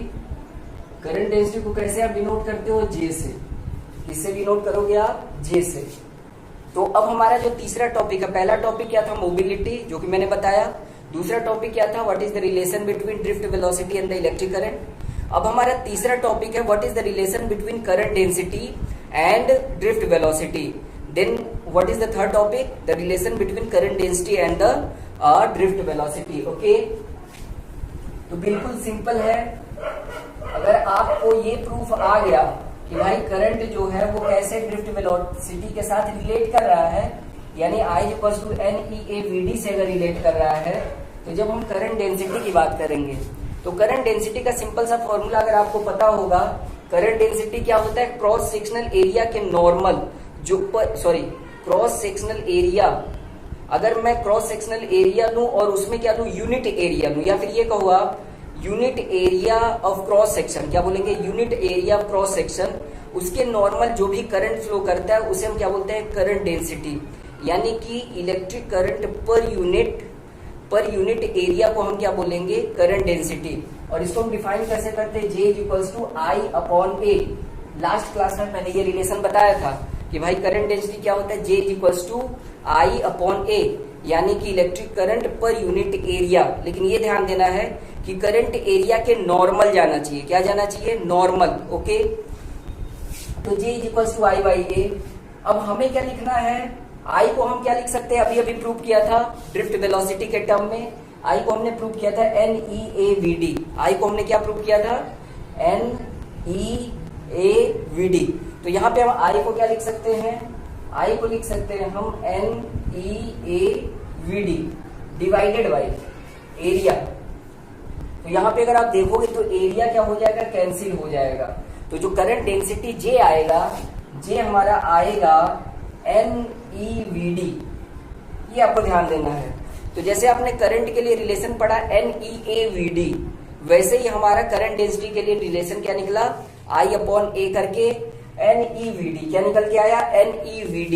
current density को कैसे आप डिनोट करते हो, J से। किससे डिनोट करोगे आप, J से। तो अब हमारा जो तीसरा टॉपिक है, पहला टॉपिक क्या था, मोबिलिटी, जो कि मैंने बताया। दूसरा टॉपिक क्या था, what is the relation between drift velocity and the electric current. अब हमारा तीसरा टॉपिक है, what is the relation between current density and drift velocity. Then what is the third topic, the relation between current density and the drift velocity. Okay, तो बिल्कुल simple है। अगर आपको ये प्रूफ आ गया कि भाई करंट जो है वो कैसे ड्रिफ्ट वेलोसिटी के साथ रिलेट कर रहा है, यानी I इक्वल्स टू NeAVd से अगर रिलेट कर रहा है, तो जब हम करंट डेंसिटी की बात करेंगे तो करंट डेंसिटी का सिंपल सा फॉर्मूला अगर आपको पता होगा, करंट डेंसिटी क्या होता है, क्रॉस सेक्शनल एरिया के नॉर्मल जो क्रॉस सेक्शनल एरिया, अगर मैं क्रॉस सेक्शनल एरिया लूं और उसमें क्या लूं, यूनिट एरिया लूं, या फिर ये कहो आप unit area of cross section, क्या बोलेंगे, unit area of cross section, उसके नॉर्मल जो भी करंट फ्लो करता है उसे हम क्या बोलते हैं, करंट डेंसिटी, यानी कि electric current per unit area को हम क्या बोलेंगे, करंट डेंसिटी। और इसको हम डिफाइन कैसे करते हैं, J equals to I upon A. Last class में मैंने ये रिलेशन बताया था कि भाई करंट डेंसिटी क्या होता है, J equals to I upon A, यानी कि electric current per unit area. लेकिन ये ध्यान देना है कि करंट एरिया के नॉर्मल जाना चाहिए, क्या जाना चाहिए, नॉर्मल। ओके, तो J equals to I by A. अब हमें क्या लिखना है, आई को हम क्या लिख सकते हैं, अभी प्रूव किया था ड्रिफ्ट वेलोसिटी के टर्म में, आई को हमने प्रूव किया था NEAVD। आई को हमने क्या प्रूव किया था, NEAVD। तो यहाँ पे हम आई को क्या लिख सकते हैं, आई को लिख सकते हैं हम NEAVD डिवाइडेड बाई एरिया। तो यहाँ पे अगर आप देखोगे तो एरिया क्या हो जाएगा, कैंसिल हो जाएगा। तो जो करंट डेंसिटी J आएगा, J हमारा आएगा NEVD, ये आपको ध्यान देना है। तो जैसे आपने करंट के लिए रिलेशन पढ़ा NEAVD, वैसे ही हमारा करंट डेंसिटी के लिए रिलेशन क्या निकला, I अपॉन ए करके NEVD, क्या निकल के आया, NEVD।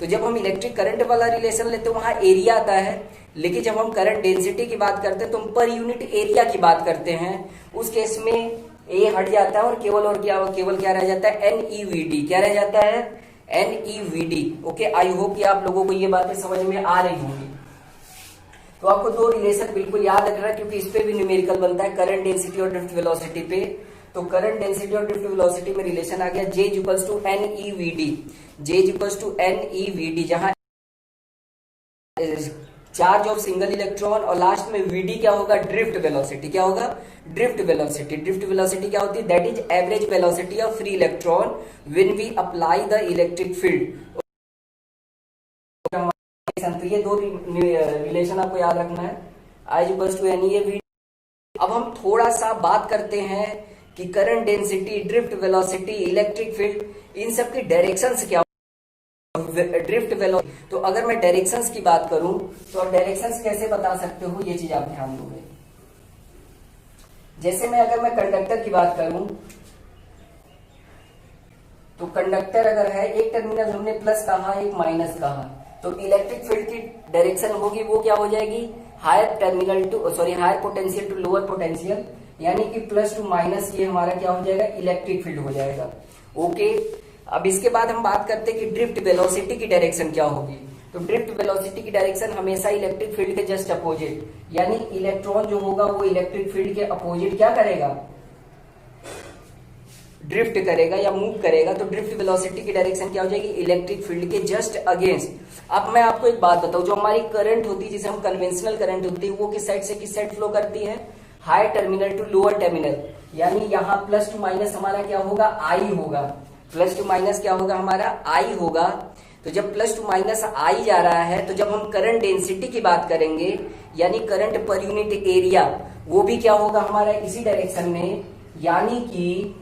तो जब हम इलेक्ट्रिक करंट वाला रिलेशन लेते हैं वहां एरिया आता है, लेकिन जब हम करंट डेंसिटी की बात करते हैं तो हम पर यूनिट एरिया की बात करते हैं। उस केस में ए हट जाता है और केवल क्या रह जाता है, NEVD, क्या रह जाता है, NEVD। ओके, आई होप कि आप लोगों को ये बातें समझ में आ रही होंगी। तो आपको दो रिलेशन बिल्कुल याद रखना है, क्योंकि इस पे भी न्यूमेरिकल बनता है, करंट डेंसिटी और ड्रिफ्ट वेलोसिटी पे। तो करंट डेंसिटी और ड्रिफ्ट वेलोसिटी में रिलेशन आ गया J equals to NEVD, J equals to NEVD, जहां चार्ज ऑफ सिंगल इलेक्ट्रॉन और लास्ट में VD क्या होगा, ड्रिफ्ट वेलोसिटी, क्या होगा, ड्रिफ्ट वेलोसिटी। ड्रिफ्ट वेलोसिटी क्या होती है, that is average velocity of free electron when we apply the electric field. तो ये दो रिलेशन आपको याद रखना है, I इक्वल्स टू NEAVD। अब हम थोड़ा सा बात करते हैं कि current density, drift velocity, electric field, इन सब की डायरेक्शंस क्या, ड्रिफ्ट वेलोसिटी। तो अगर मैं डायरेक्शंस की बात करूं तो आप डायरेक्शंस कैसे बता सकते हो, ये चीज आप ध्यान दोगे। जैसे अगर मैं कंडक्टर की बात करूं तो कंडक्टर अगर है, एक टर्मिनल हमने प्लस कहा, एक माइनस कहा, तो इलेक्ट्रिक फील्ड की डायरेक्शन होगी वो क्या हो जाएगी, higher potential to lower potential, यानी कि प्लस टू माइनस, ये हमारा क्या हो जाएगा, इलेक्ट्रिक फील्ड हो जाएगा। ओके, अब इसके बाद हम बात करते हैं कि ड्रिफ्ट वेलोसिटी की डायरेक्शन क्या होगी। तो ड्रिफ्ट वेलोसिटी की डायरेक्शन हमेशा इलेक्ट्रिक फील्ड के जस्ट अपोजिट, यानी इलेक्ट्रॉन जो होगा वो इलेक्ट्रिक फील्ड के अपोजिट क्या करेगा, ड्रिफ्ट करेगा या मूव करेगा। तो ड्रिफ्ट वेलोसिटी की डायरेक्शन क्या हो जाएगी, इलेक्ट्रिक फील्ड के जस्ट अगेंस्ट। अब मैं आपको एक बात बताऊं, जो हमारी करंट होती है, जिसे हम कन्वेंशनल करंट होती है, वो किस साइड से किस साइड फ्लो करती है, higher terminal to lower terminal, यानी यहाँ प्लस टू माइनस हमारा क्या होगा, आई होगा, प्लस टू माइनस क्या होगा हमारा, आई होगा। तो जब प्लस टू माइनस आई जा रहा है, तो जब हम करंट डेंसिटी की बात करेंगे, यानी करंट पर यूनिट एरिया, वो भी क्या होगा हमारा इसी डायरेक्शन में, यानी कि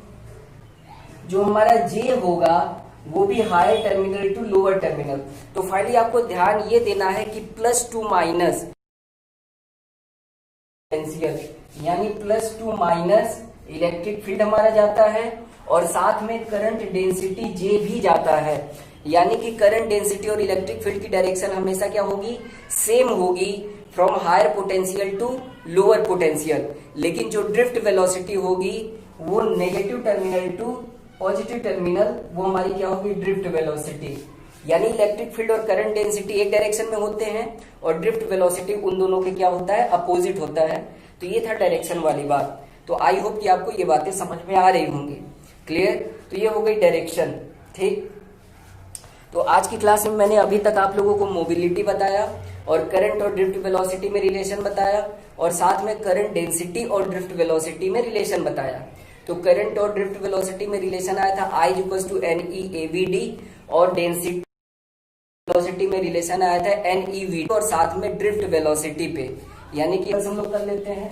जो हमारा J होगा वो भी higher terminal to lower terminal. तो फाइनली आपको ध्यान ये देना है कि प्लस टू माइनस पोटेंशियल, यानी plus to minus electric field हमारा जाता है, और साथ में करंट डेंसिटी J भी जाता है, यानी कि करंट डेंसिटी और इलेक्ट्रिक फील्ड की डायरेक्शन हमेशा क्या होगी, सेम होगी, from higher potential to lower potential. लेकिन जो ड्रिफ्ट वेलोसिटी होगी वो negative terminal to positive terminal, वो हमारी क्या होगी, ड्रिफ्ट वेलोसिटी। यानी इलेक्ट्रिक फील्ड और करंट डेंसिटी एक डायरेक्शन में होते हैं और ड्रिफ्ट वेलोसिटी उन दोनों के क्या होता है, अपोजिट होता है। तो ये था डायरेक्शन वाली बात। तो आई होप कि आपको ये बातें समझ में आ रही होंगी, क्लियर। तो ये हो गई डायरेक्शन, ठीक। तो आज की क्लास में मैंने अभी तक आप लोगों को मोबिलिटी बताया और करंट और ड्रिफ्ट वेलोसिटी में रिलेशन बताया, और साथ में करंट डेंसिटी और ड्रिफ्ट वेलोसिटी में रिलेशन बताया। तो करंट और ड्रिफ्ट वेलोसिटी में रिलेशन आया था I इक्वल्स टू NEAVD, और डेंसिटी वेलोसिटी में रिलेशन आया था NEVD, और साथ में ड्रिफ्ट वेलोसिटी पे, यानी कि हम लोग कर लेते हैं।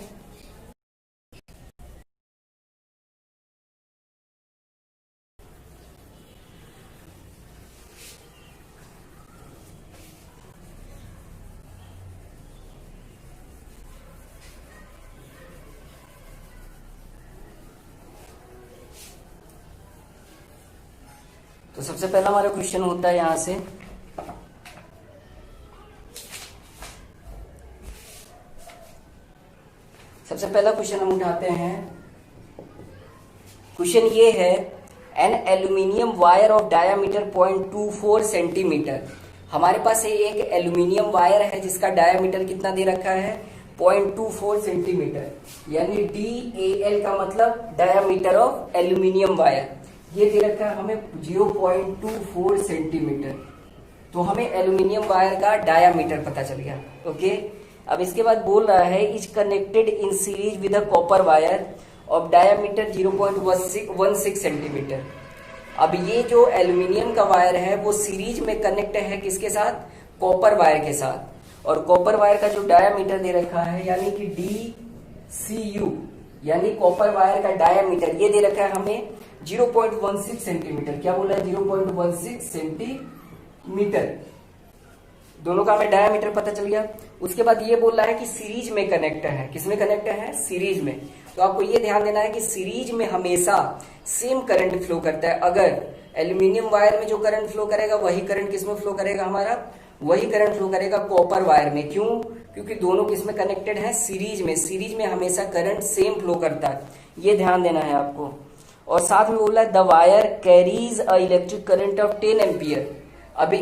तो सबसे पहला हमारा क्वेश्चन होता है यहां से, सबसे पहला क्वेश्चन हम उठाते हैं। क्वेश्चन ये है, an aluminium wire of diameter 0.24 centimetre. हमारे पास एक एल्यूमिनियम वायर है जिसका डायामीटर कितना दे रखा है, 0.24 सेंटीमीटर, यानी DAL का मतलब डायामीटर ऑफ एल्यूमिनियम वायर, ये दे रखा है हमें 0.24 सेंटीमीटर। तो हमें एल्यूमिनियम वायर का डायामीटर पता चल गया। ओके, अब इसके बाद बोल रहा है is connected in series with a copper wire of diameter 0.16 centimetre. अब ये जो एल्यूमिनियम का वायर है वो सीरीज में कनेक्ट है किसके साथ, कॉपर वायर के साथ, और कॉपर वायर का जो डायामीटर दे रखा है यानी कि DCU, यानी कॉपर वायर का डायामीटर ये दे रखा है हमें 0.16 सेंटीमीटर। क्या बोला है, 0.16 सेंटीमीटर। दोनों का हमें डायामीटर पता चल गया। उसके बाद ये बोल रहा है कि सीरीज में कनेक्ट है, किसमें कनेक्ट है, सीरीज में। तो आपको ये ध्यान देना है कि सीरीज में हमेशा सेम करंट फ्लो करता है। अगर एल्यूमिनियम वायर में जो करंट फ्लो करेगा वही करंट किसमें फ्लो करेगा, हमारा वही करंट फ्लो करेगा कॉपर वायर में। क्यों, क्योंकि दोनों किसमें कनेक्टेड है, सीरीज में। सीरीज में हमेशा करंट सेम फ्लो करता है, ये ध्यान देना है आपको। और साथ में बोला the wire carries a electric current of 10 ampere. अभी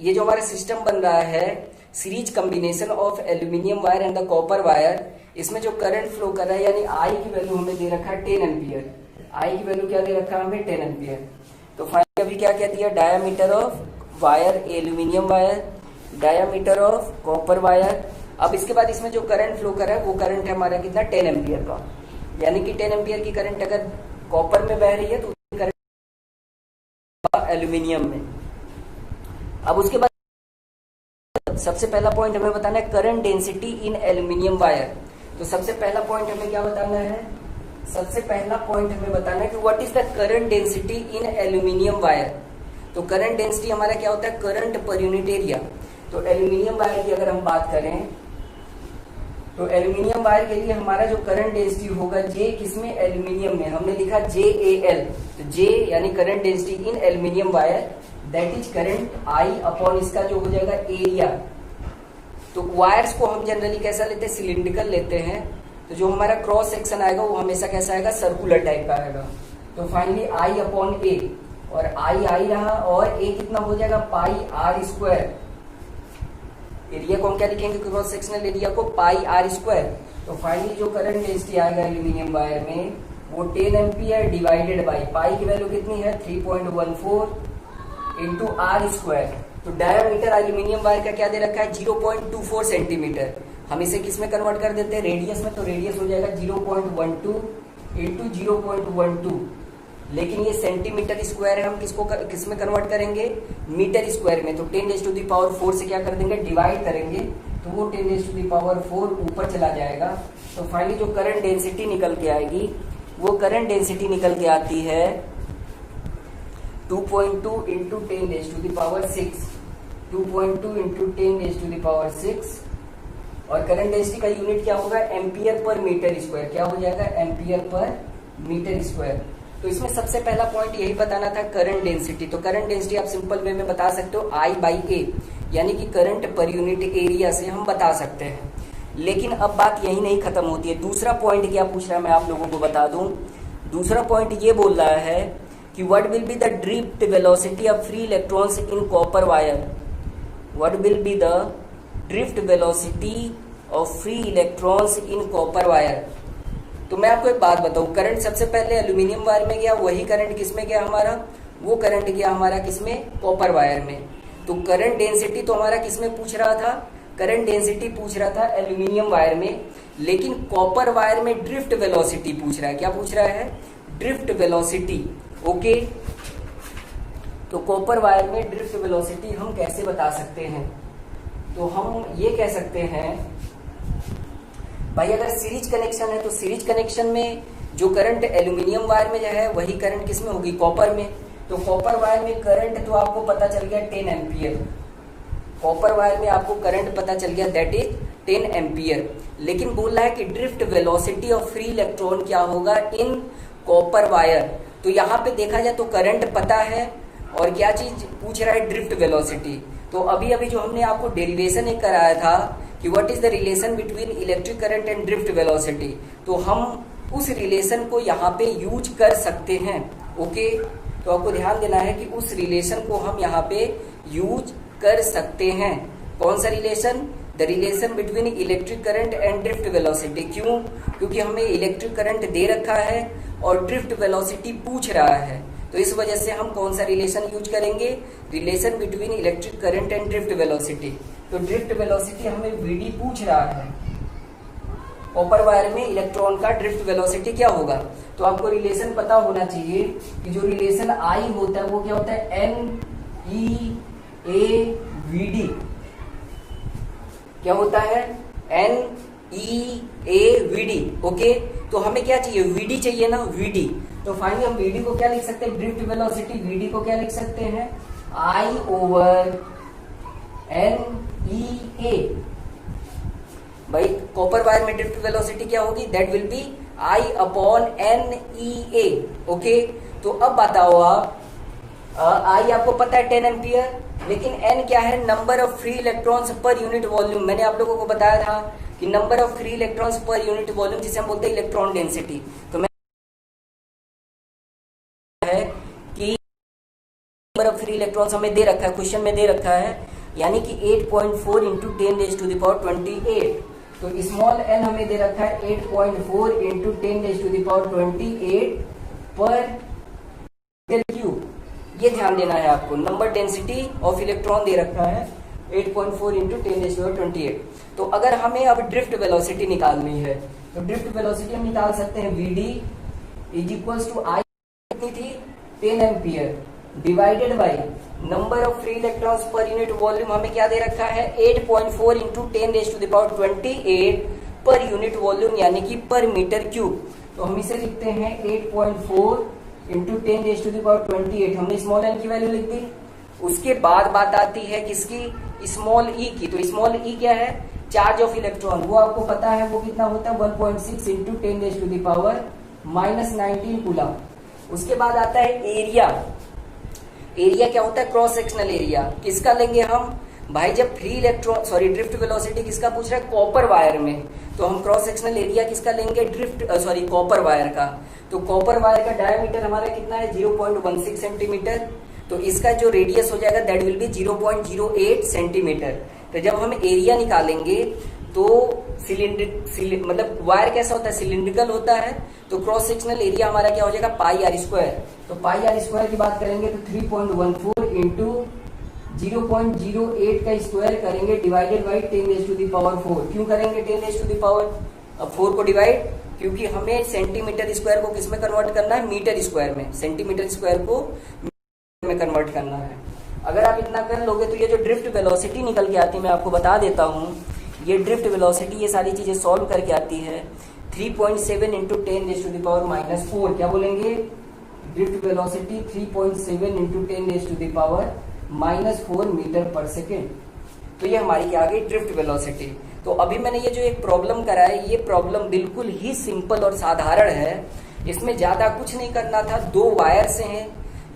ये जो हमारा सिस्टम बन रहा है, series combination of aluminium wire and the copper wire, इसमें जो करंट फ्लो कर रहा है यानी आई की वैल्यू हमें दे रखा है 10 एम्पियर। आई की वैल्यू क्या दे रखा है हमें, 10 एम्पियर। तो फाइनली अभी क्या कह दिया, diameter of wire aluminium wire, diameter of copper wire. अब इसके बाद इसमें जो करंट फ्लो कर रहा है वो करंट है हमारा कितना, 10 एम्पियर का, यानी कि 10 एम्पियर की करंट अगर कॉपर में बह रही है तो करंट एल्यूमिनियम में। अब उसके बाद सबसे पहला पॉइंट हमें बताना है current density in aluminium wire. तो सबसे पहला पॉइंट हमें क्या बताना है, सबसे पहला पॉइंट हमें बताना है कि what is the current density in aluminium wire. तो करंट डेंसिटी हमारा क्या होता है, करंट पर यूनिट एरिया। तो एल्यूमिनियम वायर की अगर हम बात करें तो एल्यूमिनियम वायर के लिए हमारा जो करंट डेंसिटी होगा, जे किसमें, एल्यूमिनियम में, हमने लिखा JAL। तो J यानी current density in aluminium wire, that is current I upon इसका जो हो जाएगा एरिया। तो वायर्स को हम जनरली कैसा लेते हैं, सिलिंड्रिकल लेते हैं। तो जो हमारा क्रॉस सेक्शन आएगा वो हमेशा कैसा आएगा, सर्कुलर टाइप का आएगा। तो फाइनली I अपॉन A, और I रहा, और A कितना हो जाएगा, पाई R स्क्वायर। एरिया को हम क्या लिखेंगे, क्रॉस सेक्शनल एरिया को पाई R स्क्वायर। तो फाइनली जो करंट डेंसिटी आएगा एल्यूमिनियम वायर में वो 10 एम्पियर डिवाइडेड बाई पाई की वैल्यू कितनी है, 3.14 इंटू R स्क्वायर। तो डायामीटर एल्यूमिनियम वायर का क्या दे रखा है, 0.24 सेंटीमीटर। हम इसे किस में कन्वर्ट कर देते हैं, रेडियस में। तो रेडियस हो जाएगा 0.12 इंटू 0.12, लेकिन ये सेंटीमीटर स्क्वायर है, हम किस में कन्वर्ट करेंगे, मीटर स्क्वायर में। तो 10⁴ से क्या कर देंगे, डिवाइड करेंगे, तो वो 10⁴ ऊपर चला जाएगा। तो फाइनली जो करंट डेंसिटी निकल के आएगी वो करंट डेंसिटी निकल के आती है 2.2 इंटू 10⁶, 2.2 इंटू 10⁶। और करंट डेंसिटी का यूनिट क्या होगा, एम्पियर पर मीटर स्क्वायर। क्या हो जाएगा, एम्पियर पर मीटर स्क्वायर। तो इसमें सबसे पहला पॉइंट यही बताना था, करंट डेंसिटी। तो करंट डेंसिटी आप सिंपल वे में बता सकते हो I/A, यानी कि करंट पर यूनिट एरिया से हम बता सकते हैं। लेकिन अब बात यही नहीं खत्म होती है। दूसरा पॉइंट क्या पूछ रहा है, मैं आप लोगों को बता दूं। दूसरा पॉइंट ये बोल रहा है कि what will be the drift velocity of free electrons in copper wire. What will be the drift velocity of free electrons in copper wire. तो मैं आपको एक बात बताऊं, करंट सबसे पहले एल्यूमिनियम वायर में गया, वही करंट किसमें गया हमारा, वो करंट गया हमारा किसमें, कॉपर वायर में। तो करंट डेंसिटी तो हमारा किसमें पूछ रहा था, करंट डेंसिटी पूछ रहा था एल्यूमिनियम वायर में, लेकिन कॉपर वायर में ड्रिफ्ट वेलोसिटी पूछ रहा है। क्या पूछ रहा है, ड्रिफ्ट वेलोसिटी। ओके, तो कॉपर वायर में ड्रिफ्ट वेलोसिटी हम कैसे बता सकते हैं, तो हम ये कह सकते हैं भाई, अगर सीरीज कनेक्शन है तो सीरीज कनेक्शन में जो करंट एल्यूमिनियम वायर में जो है वही करंट किसमें होगी, कॉपर में। तो कॉपर वायर में करंट तो आपको पता चल गया 10 एम्पियर। कॉपर वायर में आपको करंट पता चल गया, दैट इज 10 एम्पियर। लेकिन बोल रहा है कि drift velocity of free electron क्या होगा इन कॉपर वायर। तो यहाँ पे देखा जाए तो करंट पता है, और क्या चीज पूछ रहा है, ड्रिफ्ट वेलोसिटी। तो अभी अभी जो हमने आपको डेरिवेशन एक कराया था कि what is the relation between electric current and drift velocity, तो हम उस रिलेशन को यहाँ पे यूज कर सकते हैं। ओके, तो आपको ध्यान देना है कि उस रिलेशन को हम यहाँ पे यूज कर सकते हैं। कौन सा relation, the relation between electric current and drift velocity. क्यों, क्योंकि हमें इलेक्ट्रिक करंट दे रखा है और ड्रिफ्ट वेलोसिटी पूछ रहा है, तो इस वजह से हम कौन सा रिलेशन यूज करेंगे, relation between electric current and drift velocity. तो ड्रिफ्ट वेलोसिटी हमें वीडी पूछ रहा है, कॉपर वायर में इलेक्ट्रॉन का ड्रिफ्ट वेलोसिटी क्या होगा। तो आपको रिलेशन पता होना चाहिए कि जो रिलेशन आई होता है वो क्या होता है, N E A V D. क्या होता है, N E A V D. Okay, तो हमें क्या चाहिए, वीडी चाहिए ना, वीडी। तो फाइनली हम वीडी को क्या लिख सकते हैं, ड्रिफ्ट वेलोसिटी वीडी को क्या लिख सकते हैं, आई ओवर एन ई ए। भाई कॉपर वायर में ड्रिफ्ट वेलोसिटी क्या होगी, that will be I upon N E A. Okay, तो अब बताओ आप, आई आपको पता है 10 एम्पियर, लेकिन एन क्या है, number of free electrons per unit volume. मैंने आप लोगों को बताया था कि number of free electrons per unit volume, जिसे हम बोलते हैं इलेक्ट्रॉन डेंसिटी। तो मैं है कि नंबर ऑफ फ्री इलेक्ट्रॉन्स हमें दे रखा है, क्वेश्चन में दे रखा है, यानी कि 8.4 इंटू 10⁻28। तो स्मॉल एन हमें दे रखा है 8.4 इंटू 10⁻28 पर मीटर क्यूब। ये ध्यान देना है आपको, नंबर डेंसिटी ऑफ इलेक्ट्रॉन दे रखा है 8.4 इंटू 10⁻28। तो अगर हमें अब ड्रिफ्ट वेलोसिटी निकालनी है, तो ड्रिफ्ट वेलोसिटी हम निकाल सकते हैं, वीडी इज इक्वल्स टू आई कितनी थी, 10 ampere divided by number of free electrons per unit volume हमें क्या दे रखा है, 8.4 इंटू 10⁻28 पर यूनिट वॉल्यूम, यानी कि पर मीटर क्यूब। तो हम इसे लिखते हैं 8.4 इंटू 10⁻28। हमने स्मॉल एन की वैल्यू लिख दी। उसके बाद बात आती है किसकी, स्मॉल ई की। तो स्मॉल ई क्या है, चार्ज ऑफ इलेक्ट्रॉन, वो आपको पता है वो कितना होता है, 1.6 इंटू 10⁻⁻19 कूलम। उसके बाद आता है एरिया। एरिया क्या होता है, क्रॉस सेक्शनल एरिया। किसका लेंगे हम, भाई जब फ्री इलेक्ट्रॉन ड्रिफ्ट वेलोसिटी किसका पूछ रहा है, कॉपर वायर में, तो हम क्रॉस सेक्शनल एरिया किसका लेंगे, कॉपर वायर का। तो कॉपर वायर का डायमीटर हमारा कितना है, 0.16 सेंटीमीटर। तो इसका जो रेडियस हो जाएगा दैट विल बी 0.08 सेंटीमीटर। तो जब हम एरिया निकालेंगे तो मतलब वायर कैसा होता है, सिलिंड्रिकल होता है। तो क्रॉस सेक्शनल एरिया हमारा क्या हो जाएगा, पाई आर स्क्वायर। तो पाई आर स्क्वायर की बात करेंगे तो 3.14 इंटू 0.08 का स्क्वायर करेंगे डिवाइडेड बाई 10⁻⁴। क्यों करेंगे 10⁻⁴? अब 4 को डिवाइड, क्योंकि हमें सेंटीमीटर स्क्वायर को किस में कन्वर्ट करना है, मीटर स्क्वायर में। सेंटीमीटर स्क्वायर को मीटर में कन्वर्ट करना है। अगर आप इतना कर लोगे तो ये जो ड्रिफ्ट वेलोसिटी निकल के आती है, मैं आपको बता देता हूँ, ये ड्रिफ्ट वेलोसिटी ये सारी चीजें सॉल्व करके आती है 3.7 इंटू 10⁻⁻⁴। क्या बोलेंगे, ड्रिफ्ट वेलोसिटी 3.7 इंटू 10⁻⁻⁴ मीटर पर सेकेंड। तो ये हमारी क्या आ गई, ड्रिफ्ट वेलोसिटी। तो अभी मैंने ये जो एक प्रॉब्लम करा है, ये प्रॉब्लम बिल्कुल ही सिंपल और साधारण है। इसमें ज्यादा कुछ नहीं करना था। 2 वायर से हैं,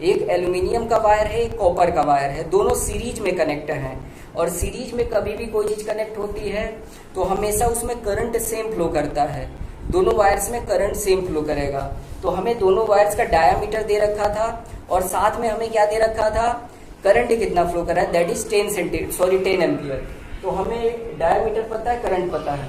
एक एल्यूमिनियम का वायर है, एक कॉपर का वायर है, दोनों सीरीज में कनेक्ट हैं। और सीरीज में कभी भी कोई चीज कनेक्ट होती है तो हमेशा उसमें करंट सेम फ्लो करता है, दोनों वायर्स में करंट सेम फ्लो करेगा। तो हमें दोनों वायर्स का डायामीटर दे रखा था और साथ में हमें क्या दे रखा था, करंट कितना फ्लो कर रहा है, दैट इज 10 एम्पियर। तो हमें डायामीटर पता है, करंट पता है।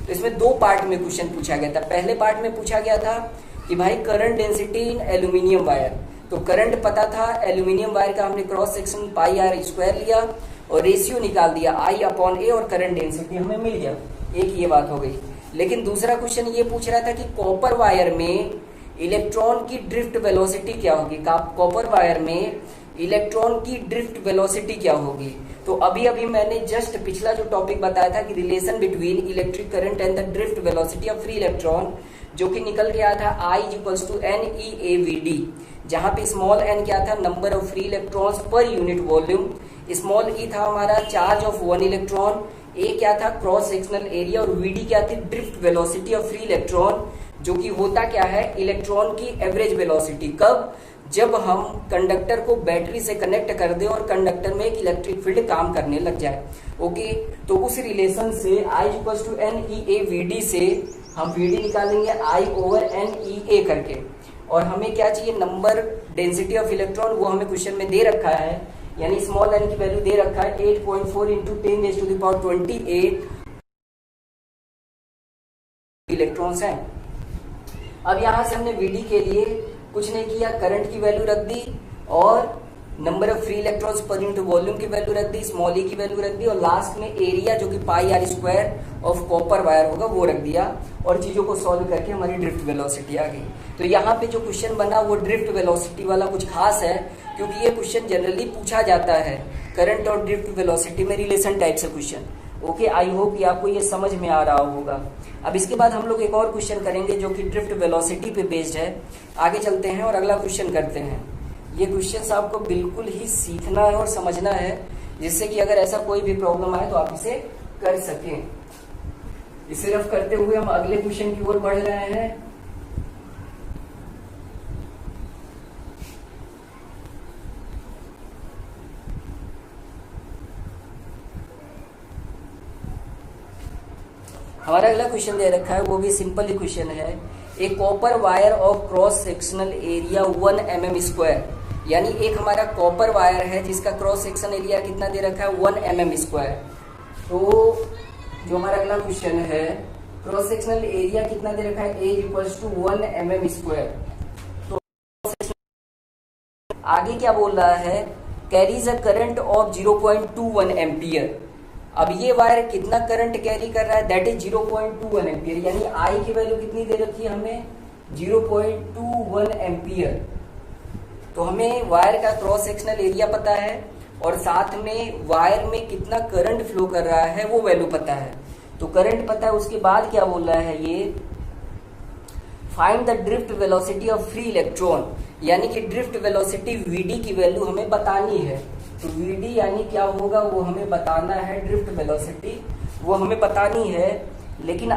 तो इसमें 2 पार्ट में क्वेश्चन पूछा गया था। पहले पार्ट में पूछा गया था कि भाई current density in aluminium wire. तो करंट पता था, एल्यूमिनियम वायर का हमने cross section pi are square लिया और रेशियो निकाल दिया आई अपॉन ए, और करंट डेंसिटी हमें मिल गया। एक ये बात हो गई। लेकिन दूसरा क्वेश्चन ये पूछ रहा था कि कॉपर वायर में इलेक्ट्रॉन की ड्रिफ्ट वेलोसिटी क्या होगी, कॉपर वायर में इलेक्ट्रॉन की ड्रिफ्ट वेलोसिटी क्या होगी। तो अभी अभी मैंने जस्ट पिछला जो टॉपिक बताया था कि relation between electric current and the drift velocity of free electron, जो कि निकल के आया था आई इक्वल्स टू NeAVD, जहां पे स्मॉल n क्या था, number of free electrons per unit volume, small e था हमारा चार्ज ऑफ 1 इलेक्ट्रॉन, ए क्या था क्रॉस सेक्शनल एरिया, और वीडी क्या थी drift velocity of free electron, जो कि होता क्या है, इलेक्ट्रॉन की एवरेज वेलोसिटी। कब? जब हम कंडक्टर को बैटरी से कनेक्ट कर दें और कंडक्टर में एक इलेक्ट्रिक फील्ड काम करने लग जाए। ओके, तो उस रिलेशन से I equals to NEA VD से हम VD निकालेंगे I ओवर NEA करके, और हमें क्या चाहिए, नंबर डेंसिटी ऑफ इलेक्ट्रॉन, वो हमें क्वेश्चन में दे रखा है, यानी स्मॉल n की वैल्यू दे रखा है 8.4 इंटू 10⁻28 इलेक्ट्रॉन्स हैं। अब यहां से हमने VD के लिए कुछ नहीं किया, करंट की वैल्यू रख दी और number of free electrons per unit volume की वैल्यू रख दी, स्मॉल e की वैल्यू रख दी, और लास्ट में एरिया जो कि pi are square of copper wire होगा वो रख दिया, और चीजों को सॉल्व करके हमारी ड्रिफ्ट वेलोसिटी आ गई। तो यहाँ पे जो क्वेश्चन बना वो ड्रिफ्ट वेलोसिटी वाला कुछ खास है, क्योंकि ये क्वेश्चन जनरली पूछा जाता है करंट और ड्रिफ्ट वेलोसिटी में रिलेशन टाइप से क्वेश्चन। ओके, आई होप कि आपको ये समझ में आ रहा होगा। अब इसके बाद हम लोग एक और क्वेश्चन करेंगे जो कि ड्रिफ्ट वेलोसिटी पे बेस्ड है। आगे चलते हैं और अगला क्वेश्चन करते हैं। ये क्वेश्चन आपको बिल्कुल ही सीखना है और समझना है, जिससे कि अगर ऐसा कोई भी प्रॉब्लम आए तो आप इसे कर सकें। इसे रफ करते हुए हम अगले क्वेश्चन की ओर बढ़ रहे हैं। हमारा अगला क्वेश्चन दे रखा है, वो भी सिंपल ही क्वेश्चन है। A copper wire of cross sectional area 1 mm square, यानी एक हमारा कॉपर वायर है जिसका क्रॉस सेक्शन एरिया कितना दे रखा है, 1 mm स्क्वायर। तो जो हमारा अगला क्वेश्चन है, क्रॉस सेक्शनल एरिया कितना दे रखा है, A equals to 1 mm square. तो आगे क्या बोल रहा है, carries a current of 0.21 ampere. अब ये वायर कितना करंट कैरी कर रहा है, दैट इज 0.21 एम्पियर, यानी I की वैल्यू कितनी दे रखी है हमें, 0.21 एम्पियर। तो हमें वायर का क्रॉस सेक्शनल एरिया पता है और साथ में वायर में कितना करंट फ्लो कर रहा है वो वैल्यू पता है। तो करंट पता है, उसके बाद क्या बोल रहा है ये, find the drift velocity of free electron, यानी कि ड्रिफ्ट वेलोसिटी VD की वैल्यू हमें बतानी है। तो VD यानी क्या होगा वो हमें बताना है, ड्रिफ्ट वेलोसिटी वो हमें बतानी है। लेकिन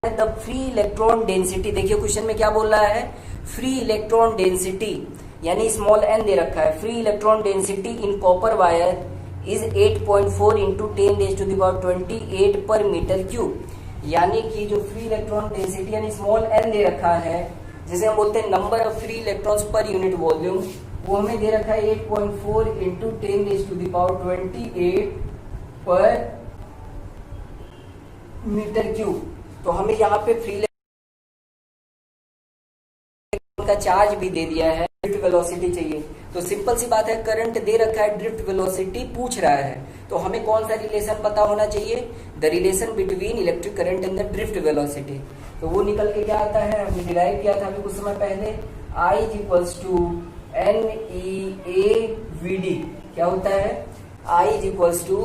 द फ्री इलेक्ट्रॉन डेंसिटी, देखिए क्वेश्चन में क्या बोल रहा है, फ्री इलेक्ट्रॉन डेंसिटी यानी स्मॉल n दे रखा है, free electron density in copper wire is 8.4 into 10⁻28 पर मीटर क्यूब। यानी कि जो फ्री इलेक्ट्रॉन डेंसिटी यानी स्मॉल n दे रखा है, जिसे हम बोलते हैं number of free electrons per unit volume, वो हमें दे रखा है 8.4 इंटू 10⁻28 पर मीटर क्यूब। तो हमें यहाँ पे फ्री इलेक्ट्रॉन का चार्ज भी दे दिया है, ड्रिफ्ट वेलोसिटी चाहिए। तो सिंपल सी बात है, करंट दे रखा है, ड्रिफ्ट वेलोसिटी पूछ रहा है, तो हमें कौन सा रिलेशन पता होना चाहिए, the relation between electric current and the drift velocity. तो वो निकल के क्या आता है, हमने डिराइव किया था अभी कुछ समय पहले, I equals to NEA VD। क्या होता है, I equals to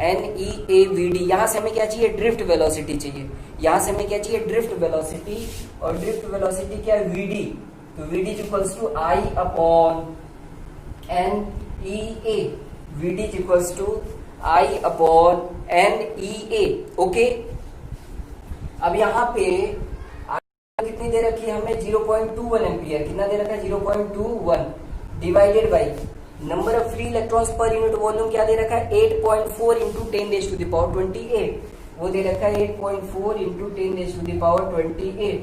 NEA VD। यहाँ से हमें क्या चाहिए, ड्रिफ्ट वेलोसिटी चाहिए। यहाँ से हमें क्या चाहिए, ड्रिफ्ट वेलोसिटी, और ड्रिफ्ट वेलोसिटी क्या है, VD। तो VD equals to I upon NEA, VD equals to I upon NEA। Okay, अब यहाँ पे कितनी दे रखी है हमें, 0.21 एम्पियर। कितना दे रखा है, 0.21 divided by number of free electrons per unit volume क्या दे रखा है, 8.4 इंटू 10⁻28। वो दे रखा है 8.4 इंटू 10⁻28।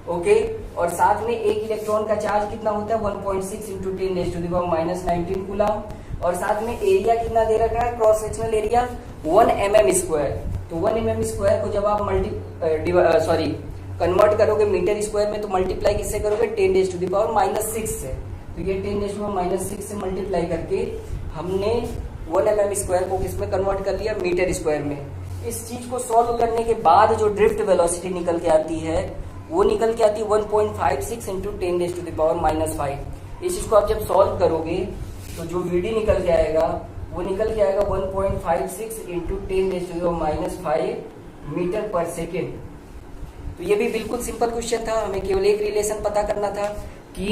ओके, और साथ में एक इलेक्ट्रॉन का चार्ज कितना होता है, 1.6 इंटू 10⁻−19 कूलम, और साथ में एरिया कितना दे रखा है, cross sectional area 1 mm square. तो 1 mm स्क्वायर को जब आप कन्वर्ट करोगे मीटर स्क्वायर में, तो मल्टीप्लाई किससे करोगे, 10⁻6 से। तो ये 10⁻6 से मल्टीप्लाई करके हमने 1 mm स्क्वायर को किसमें कन्वर्ट कर लिया, मीटर स्क्वायर में। इस चीज को सॉल्व करने के बाद जो ड्रिफ्ट वेलोसिटी निकल के आती है, वो निकल के आती है 1.56 इंटू 10⁻5। इस चीज को आप जब सॉल्व करोगे तो जो VD निकल के आएगा वो निकल के आएगा 1.56 इंटू 10⁻5 मीटर पर सेकेंड। तो ये भी बिल्कुल सिंपल क्वेश्चन था, हमें केवल एक रिलेशन पता करना था कि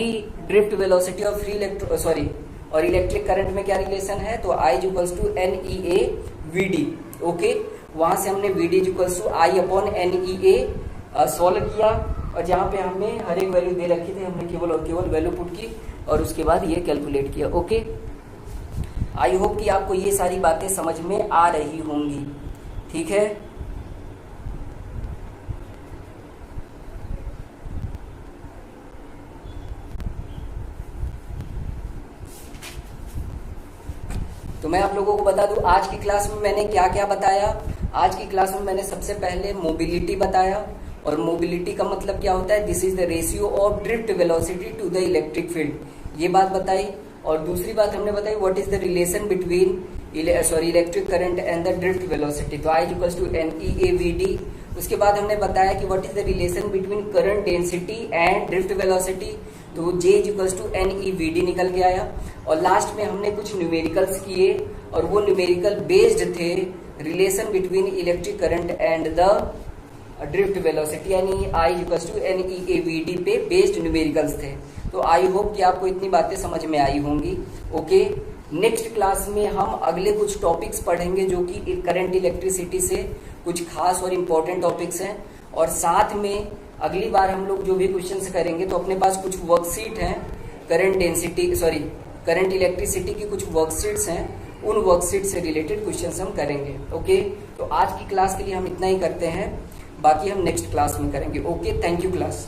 ड्रिफ्ट वेलोसिटी और और इलेक्ट्रिक करंट में क्या रिलेशन है। तो I equals to NEA VD। Okay, वहां से हमने VD equals to I upon NEA solve किया, और जहाँ पे हमें हर एक वैल्यू दे रखी थी हमने केवल और केवल वैल्यू पुट की और उसके बाद ये कैलकुलेट किया। ओके, आई होप कि आपको ये सारी बातें समझ में आ रही होंगी। ठीक है, तो मैं आप लोगों को बता दूं आज की क्लास में मैंने क्या क्या बताया। आज की क्लास में मैंने सबसे पहले मोबिलिटी बताया, और मोबिलिटी का मतलब क्या होता है, this is the ratio of drift velocity to the electric field, ये बात बताई। और दूसरी बात हमने बताई what is the relation between electric current and the drift velocity, तो I इक्वल्स टू NEAVD। उसके बाद हमने बताया कि what is the relation between current density and drift velocity, तो J इक्वल्स टू NEVD निकल के आया। और लास्ट में हमने कुछ न्यूमेरिकल्स किए, और वो न्यूमेरिकल बेस्ड थे relation between electric current and the drift velocity, यानी I इक्वल्स टू NEAVD पे बेस्ड न्यूमेरिकल्स थे। तो आई होप कि आपको इतनी बातें समझ में आई होंगी। ओके, नेक्स्ट क्लास में हम अगले कुछ टॉपिक्स पढ़ेंगे जो कि करंट इलेक्ट्रिसिटी से कुछ खास और इम्पोर्टेंट टॉपिक्स हैं, और साथ में अगली बार हम लोग जो भी क्वेश्चंस करेंगे तो अपने पास कुछ वर्कशीट हैं करंट इलेक्ट्रिसिटी की कुछ वर्कशीट्स हैं, उन वर्कशीट से रिलेटेड क्वेश्चंस हम करेंगे। ओके, तो आज की क्लास के लिए हम इतना ही करते हैं, बाकी हम नेक्स्ट क्लास में करेंगे। Okay, thank you class.